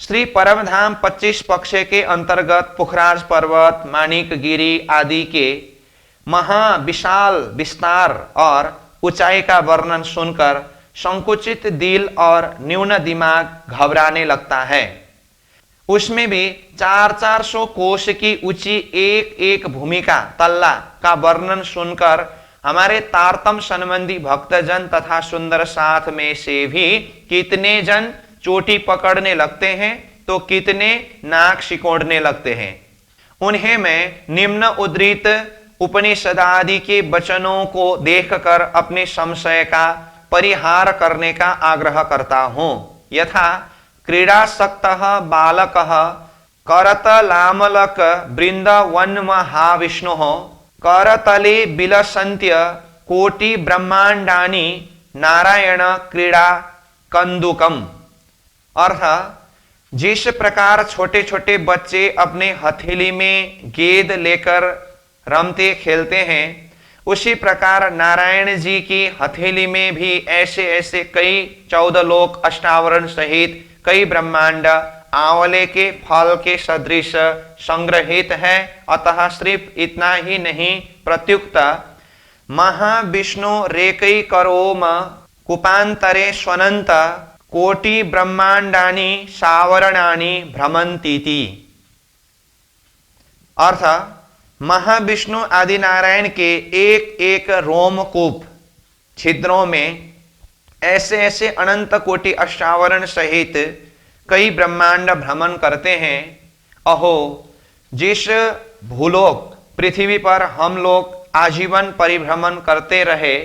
श्री परमधाम 25 पक्षे के अंतर्गत पुखराज पर्वत, माणिक गिरी आदि के महाविशाल विस्तार और ऊंचाई का वर्णन सुनकर संकुचित दिल और न्यून दिमाग घबराने लगता है। उसमें भी 400-400 कोस की ऊंची एक एक भूमिका तल्ला का वर्णन सुनकर हमारे तारतम संबंधी भक्तजन तथा सुंदर साथ में से भी कितने जन चोटी पकड़ने लगते हैं, तो कितने नाक सिकोड़ने लगते हैं। उन्हें मैं निम्न उद्धृत उपनिषद आदि के वचनों को देखकर अपने संशय का परिहार करने का आग्रह करता हूं। यथा क्रीडासक्तः बालकः करतलामलक वृंदवन्महाविष्णुः करतले विलसन्त्य कोटि ब्रह्मांडानि नारायण क्रीड़ा कंदुकम। अर्थ, जिस प्रकार छोटे छोटे बच्चे अपने हथेली में गेंद लेकर रमते खेलते हैं, उसी प्रकार नारायण जी की हथेली में भी ऐसे ऐसे कई 14 लोक अष्टावरण सहित कई ब्रह्मांड आंवले के फल के सदृश संग्रहित है। अतः सिर्फ इतना ही नहीं, प्रत्युक्त महाविष्णु रेकई करोम कुपांतरे स्वनंत कोटि ब्रह्मांडानि सावरणानि भ्रमंतीति। अर्थ, महाविष्णु आदि नारायण के एक एक रोमकूप छिद्रों में ऐसे ऐसे अनंत कोटि अष्टावरण सहित कई ब्रह्मांड भ्रमण करते हैं। अहो, जिस भूलोक पृथ्वी पर हम लोग आजीवन परिभ्रमण करते रहे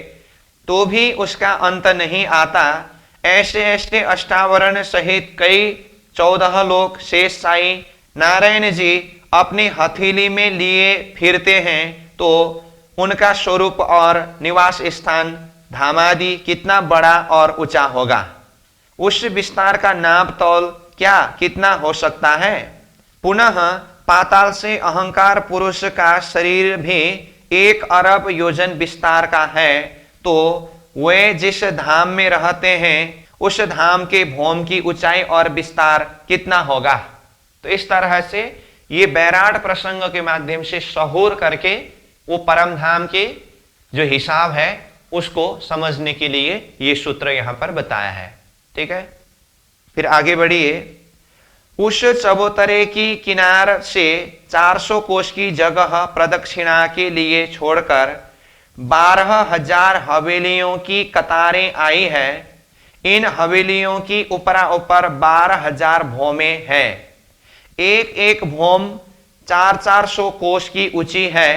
तो भी उसका अंत नहीं आता, ऐसे ऐसे अष्टावरण सहित कई 14 लोक शेष साई नारायण जी अपनी हथेली में लिए फिरते हैं, तो उनका स्वरूप और निवास स्थान धामादि कितना बड़ा और ऊंचा होगा। उस विस्तार का नाप तौल क्या कितना हो सकता है। पुनः पाताल से अहंकार पुरुष का शरीर भी 1 अरब योजन विस्तार का है, तो वे जिस धाम में रहते हैं उस धाम के भौम की ऊंचाई और विस्तार कितना होगा। तो इस तरह से ये बैराट प्रसंग के माध्यम से सहूर करके वो परम धाम के जो हिसाब है उसको समझने के लिए ये सूत्र यहां पर बताया है। ठीक है, फिर आगे बढ़िए। उस चबूतरे की किनार से 400 कोष की जगह प्रदक्षिणा के लिए छोड़कर 12,000 हवेलियों की कतारें आई है। इन हवेलियों की ऊपरा ऊपर 12,000 भौमें हैं। एक एक भौम 400 कोष की ऊंची है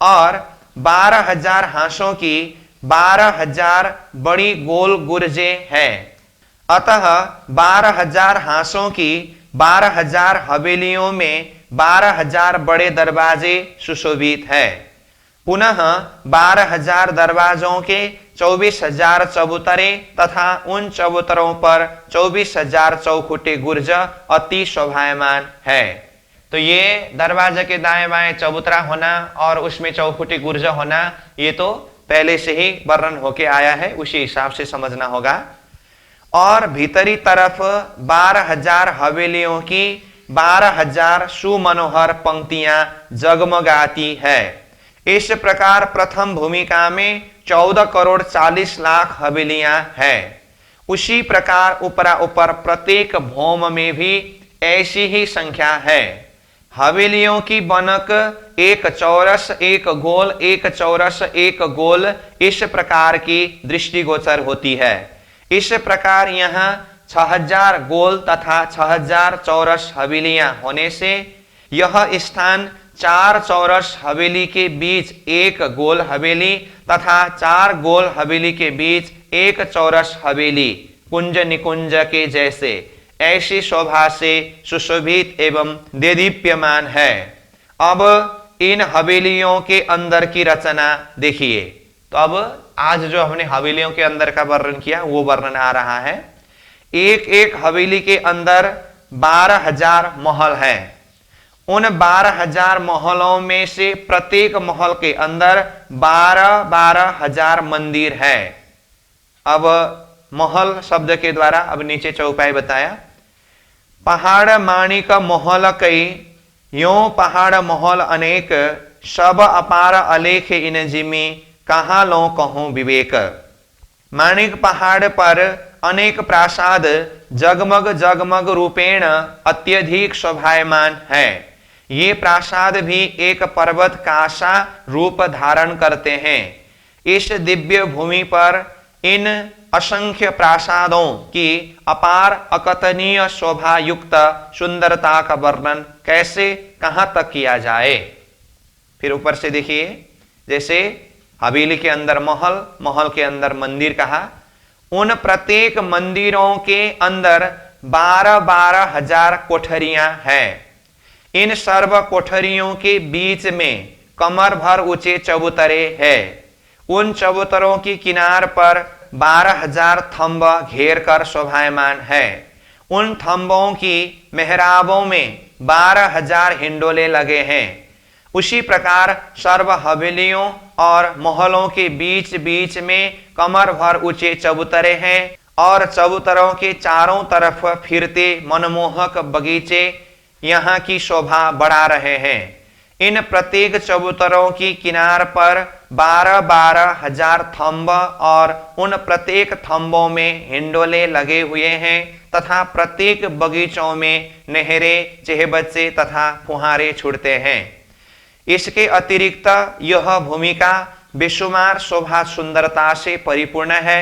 और 12,000 हांसों की 12,000 बड़ी गोल गुरजें हैं। अतः 12,000 हांसों की 12,000 हवेलियों में 12,000 बड़े दरवाजे सुशोभित है। पुनः 12,000 दरवाजों के 24,000 चबूतरे तथा उन चबूतरों पर 24,000 चौखुटे गुर्ज अति शोभायमान है। तो ये दरवाजे के दाएं बाएं चबूतरा होना और उसमें चौखुटे गुर्ज होना ये तो पहले से ही वर्णन होके आया है, उसी हिसाब से समझना होगा। और भीतरी तरफ 12,000 हवेलियों की 12,000 सुमनोहर पंक्तियां जगमगाती है। इस प्रकार प्रथम भूमिका में 14 करोड़ 40 लाख हवेलियां हैं। उसी प्रकार ऊपरा ऊपर प्रत्येक भौम में भी ऐसी ही संख्या है। हवेलियों की बनक एक चौरस एक गोल, एक चौरस एक गोल, इस प्रकार की दृष्टिगोचर होती है। इस प्रकार यहाँ 6,000 गोल तथा 6,000 चौरस हवेलियां होने से यह स्थान 4 चौरस हवेली के बीच एक गोल हवेली तथा 4 गोल हवेली के बीच एक चौरस हवेली कुंज निकुंज के जैसे ऐसी शोभा से सुशोभित एवं देदीप्यमान है। अब इन हवेलियों के अंदर की रचना देखिए। तो अब आज जो हमने हवेलियों के अंदर का वर्णन किया वो वर्णन आ रहा है। एक एक हवेली के अंदर 12,000 महल हैं। उन 12,000 महलों में से प्रत्येक महल के अंदर 12,000 मंदिर है। अब महल शब्द के द्वारा अब नीचे चौपाई बताया। पहाड़ माणिक महल कई, यो पहाड़ महल अनेक, सब अपार अलेख इन जिमी, कहाँ लो कहूं विवेक। माणिक पहाड़ पर अनेक प्रासाद जगमग जगमग रूपेण अत्यधिक शोभायमान है। ये प्रासाद भी एक पर्वत का सा रूप धारण करते हैं। इस दिव्य भूमि पर इन असंख्य प्रासादों की अपार अकथनीय शोभा युक्त सुंदरता का वर्णन कैसे कहां तक किया जाए। फिर ऊपर से देखिए, जैसे हवेली के अंदर महल, महल के अंदर मंदिर कहा। उन प्रत्येक मंदिरों के अंदर 12,000 कोठरियां हैं। इन सर्व कोठरियों के बीच में कमर भर ऊंचे चबूतरे हैं। उन चबूतरों की किनार पर 12,000 थंब घेर कर शोभायमान है। उन थंबों की मेहराबों में 12,000 हिंडोले लगे हैं। उसी प्रकार सर्व हवेलियों और महलों के बीच बीच में कमर भर ऊंचे चबूतरे हैं और चबूतरों के चारों तरफ फिरते मनमोहक बगीचे यहाँ की शोभा बढ़ा रहे हैं। इन प्रत्येक चबूतरों की किनार पर 12,000 थंब और उन प्रत्येक थंबों में हिंडोले लगे हुए हैं तथा प्रत्येक बगीचों में नहरें, चेहबच्चे तथा फुहारे छूटते हैं। इसके अतिरिक्त यह भूमिका बेशुमार शोभा सुंदरता से परिपूर्ण है।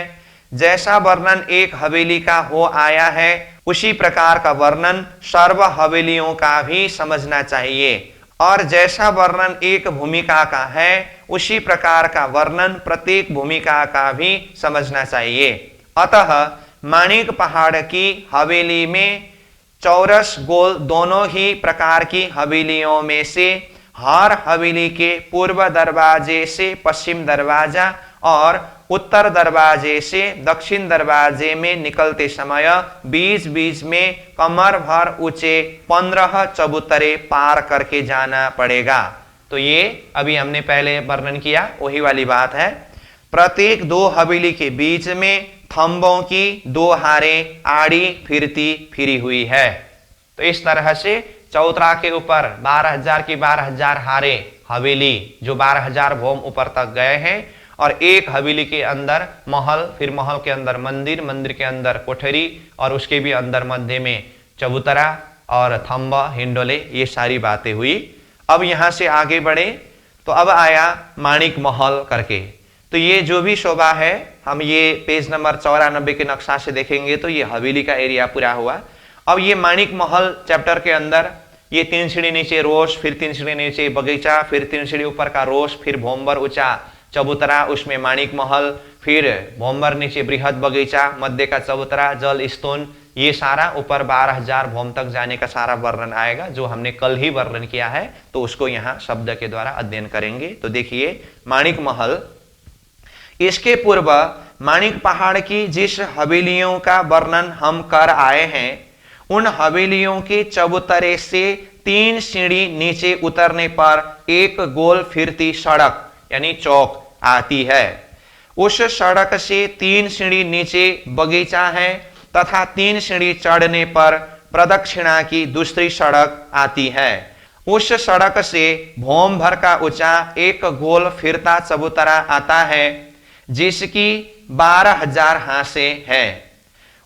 जैसा वर्णन एक हवेली का हो आया है उसी प्रकार का वर्णन सर्व हवेलियों का भी समझना चाहिए और जैसा वर्णन एक भूमिका का है उसी प्रकार का वर्णन प्रत्येक भूमिका का भी समझना चाहिए। अतः माणिक पहाड़ की हवेली में चौरस गोल दोनों ही प्रकार की हवेलियों में से हर हवेली के पूर्व दरवाजे से पश्चिम दरवाजा और उत्तर दरवाजे से दक्षिण दरवाजे में निकलते समय बीच बीच में कमर भर ऊंचे 15 चबूतरे पार करके जाना पड़ेगा। तो ये अभी हमने पहले वर्णन किया वही वाली बात है। प्रत्येक 2 हवेली के बीच में थंबों की 2 हारें आड़ी फिरती फिरी हुई है। तो इस तरह से चौतरा के ऊपर 12,000 की 12,000 हारे हवेली, जो 12,000 भोम ऊपर तक गए हैं, और एक हवेली के अंदर महल, फिर महल के अंदर मंदिर, मंदिर के अंदर कोठरी, और उसके भी अंदर मध्य में चबूतरा और थंबा, हिंडोले, ये सारी बातें हुई। अब यहां से आगे बढ़े तो अब आया माणिक महल करके। तो ये जो भी शोभा है, हम ये पेज नंबर 94 के नक्शा से देखेंगे तो ये हवेली का एरिया पूरा हुआ। अब ये माणिक महल चैप्टर के अंदर ये 3 सीढ़ी नीचे रोश, फिर 3 सीढ़ी नीचे बगीचा, फिर 3 सीढ़ी ऊपर का रोश, फिर भोंबर ऊंचा चबूतरा, उसमें माणिक महल, फिर भोंबर नीचे बृहद बगीचा, मध्य का चबूतरा, जल स्तून, ये सारा ऊपर 12,000 भोम तक जाने का सारा वर्णन आएगा, जो हमने कल ही वर्णन किया है। तो उसको यहाँ शब्द के द्वारा अध्ययन करेंगे। तो देखिए माणिक महल, इसके पूर्व माणिक पहाड़ की जिस हवेलियों का वर्णन हम कर आए हैं, उन हवेलियों के चबूतरे से 3 सीढ़ी नीचे उतरने पर एक गोल फिरती सड़क यानी चौक आती है। उस सड़क से 3 सीढ़ी नीचे बगीचा है तथा 3 सीढ़ी चढ़ने पर प्रदक्षिणा की दूसरी सड़क आती है। उस सड़क से भोम भर का ऊंचा एक गोल फिरता चबूतरा आता है, जिसकी 12,000 हांसे हैं।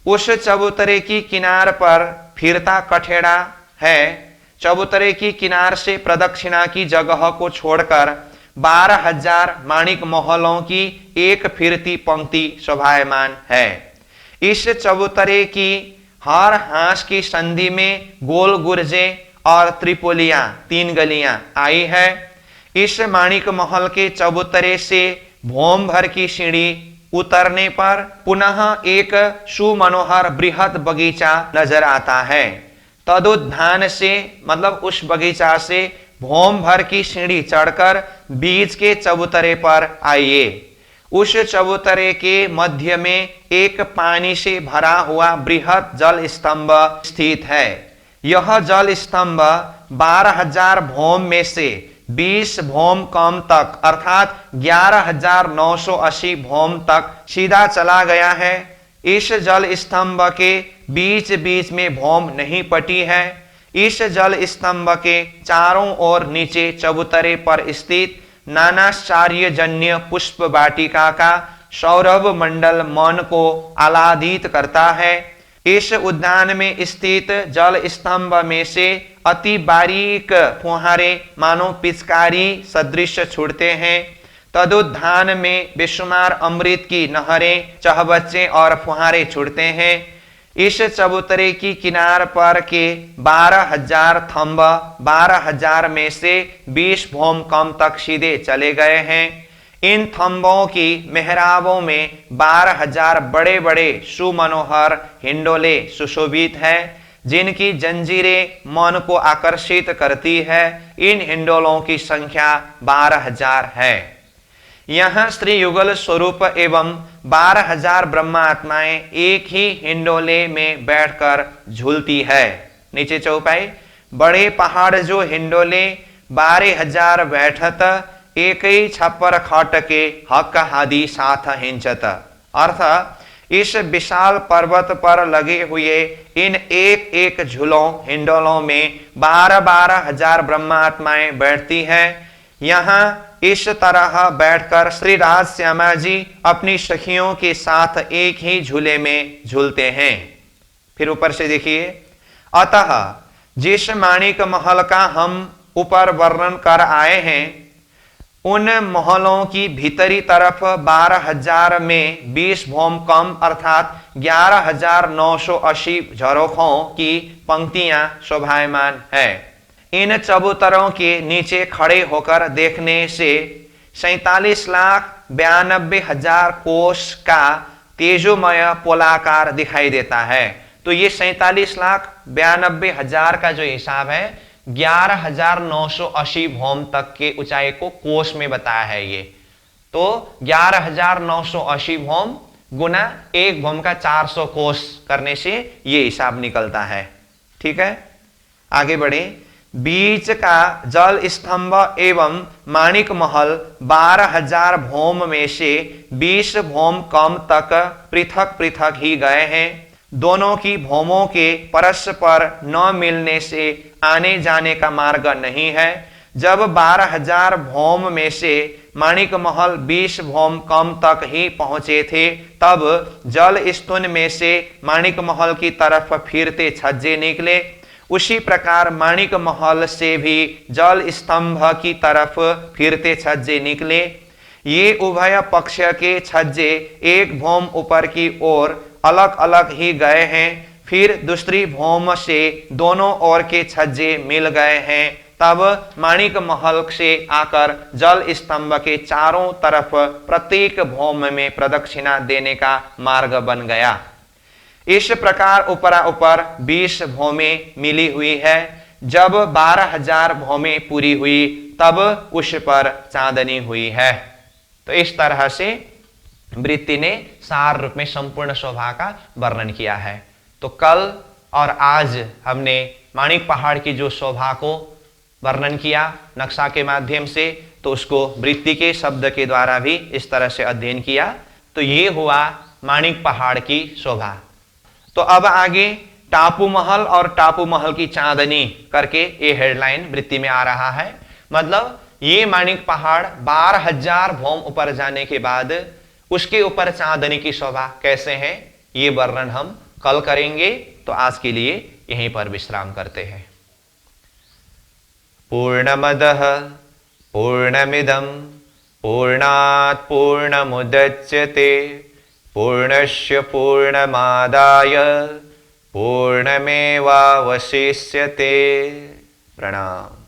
उस चबूतरे की किनार पर फिरता कठेड़ा है। चबूतरे की किनार से प्रदक्षिणा की जगह को छोड़कर 12,000 माणिक महलों की एक फिरती पंक्ति शोभायमान है। इस चबूतरे की हर हांस की संधि में गोल गुर्जे और त्रिपोलियां 3 गलियां आई है। इस माणिक महल के चबूतरे से भोम भर की सीढ़ी उतरने पर पुनः एक सुमनोहर बृहद बगीचा नजर आता है। तदुद्यान से मतलब उस बगीचा से भोम भर की सीढ़ी चढ़कर बीच के चबूतरे पर आइए। उस चबूतरे के मध्य में एक पानी से भरा हुआ बृहद जल स्तंभ स्थित है। यह जल स्तंभ 12,000 भोम में से 20 भोम कम तक अर्थात 11,980 भोम तक सीधा चला गया है। इस जल स्तंभ के बीच बीच में भोम नहीं पटी है। इस जल स्तंभ के चारों ओर नीचे चबूतरे पर स्थित नानाश्चर्यजन्य पुष्प वाटिका का सौरभ मंडल मन को आह्लादित करता है। इस उद्यान में स्थित जल स्तंभ में से अति बारीक फुहारे मानो पिचकारी सदृश छूटते हैं। तदुद्यान में बेशुमार अमृत की नहरें, चहबच्चे और फुहारे छूटते हैं। इस चबूतरे की किनार पर के 12,000 थंब 12,000 में से 20 भोम कम तक सीधे चले गए हैं। इन थंबों की मेहराबों में 12,000 बड़े बड़े सुमनोहर हिंडोले सुशोभित है, जिनकी जंजीरें मन को आकर्षित करती है। इन हिंडोलों की संख्या 12,000 है। यहाँ श्री युगल स्वरूप एवं 12,000 ब्रह्मा आत्माएं एक ही हिंडोले में बैठकर झूलती है। नीचे चौपाई, बड़े पहाड़ जो हिंडोले 12,000 बैठत, एक ही छप्पर खट के हक हादी साथ हिंचत। अर्थ इस विशाल पर्वत पर लगे हुए इन एक एक झूलों हिंडोलों में 12,000 ब्रह्मा आत्माएं बैठती हैं। यहाँ इस तरह बैठकर श्री राज श्यामा जी अपनी सखियों के साथ एक ही झूले में झूलते हैं। फिर ऊपर से देखिए, अतः जिस माणिक महल का हम ऊपर वर्णन कर आए हैं, उन महलों की भीतरी तरफ 12,000 में 20 भोम कम अर्थात 11,980 झरोखों की पंक्तियां शोभायमान है। इन चबूतरों के नीचे खड़े होकर देखने से 47,92,000 कोष का तेजोमय पोलाकार दिखाई देता है। तो ये 47,92,000 का जो हिसाब है 11,980 भोम तक के ऊंचाई को कोष में बताया है। ये तो 11,980 भोम गुना एक भोम का 400 कोष करने से ये हिसाब निकलता है। ठीक है, आगे बढ़े। बीच का जल स्तंभ एवं माणिक महल 12,000 भौम में से 20 भौम कम तक पृथक पृथक ही गए हैं। दोनों की भौमों के परस्पर न मिलने से आने जाने का मार्ग नहीं है। जब 12,000 भौम में से माणिक महल 20 भौम कम तक ही पहुंचे थे, तब जल स्तून में से माणिक महल की तरफ फिरते छज्जे निकले। उसी प्रकार माणिक महल से भी जल स्तंभ की तरफ फिरते छज्जे निकले। ये उभय पक्ष के छज्जे एक भौम ऊपर की ओर अलग अलग ही गए हैं। फिर दूसरी भौम से दोनों ओर के छज्जे मिल गए हैं। तब माणिक महल से आकर जल स्तंभ के चारों तरफ प्रत्येक भौम में प्रदक्षिणा देने का मार्ग बन गया। इस प्रकार ऊपरा ऊपर 20 भौमें मिली हुई है। जब 12,000 भौमें पूरी हुई तब उस पर चांदनी हुई है। तो इस तरह से वृत्ति ने सार रूप में संपूर्ण शोभा का वर्णन किया है। तो कल और आज हमने माणिक पहाड़ की जो शोभा को वर्णन किया नक्शा के माध्यम से, तो उसको वृत्ति के शब्द के द्वारा भी इस तरह से अध्ययन किया। तो ये हुआ माणिक पहाड़ की शोभा। तो अब आगे टापू महल और टापू महल की चांदनी करके ये हेडलाइन वृत्ति में आ रहा है। मतलब ये माणिक पहाड़ 12,000 भौम ऊपर जाने के बाद उसके ऊपर चांदनी की शोभा कैसे है, ये वर्णन हम कल करेंगे। तो आज के लिए यहीं पर विश्राम करते हैं। पूर्णमदः पूर्णमिदं पूर्णात् पूर्णमुदच्यते पूर्णस्य पूर्णमादाय पूर्णमेवावशिष्यते। प्रणाम।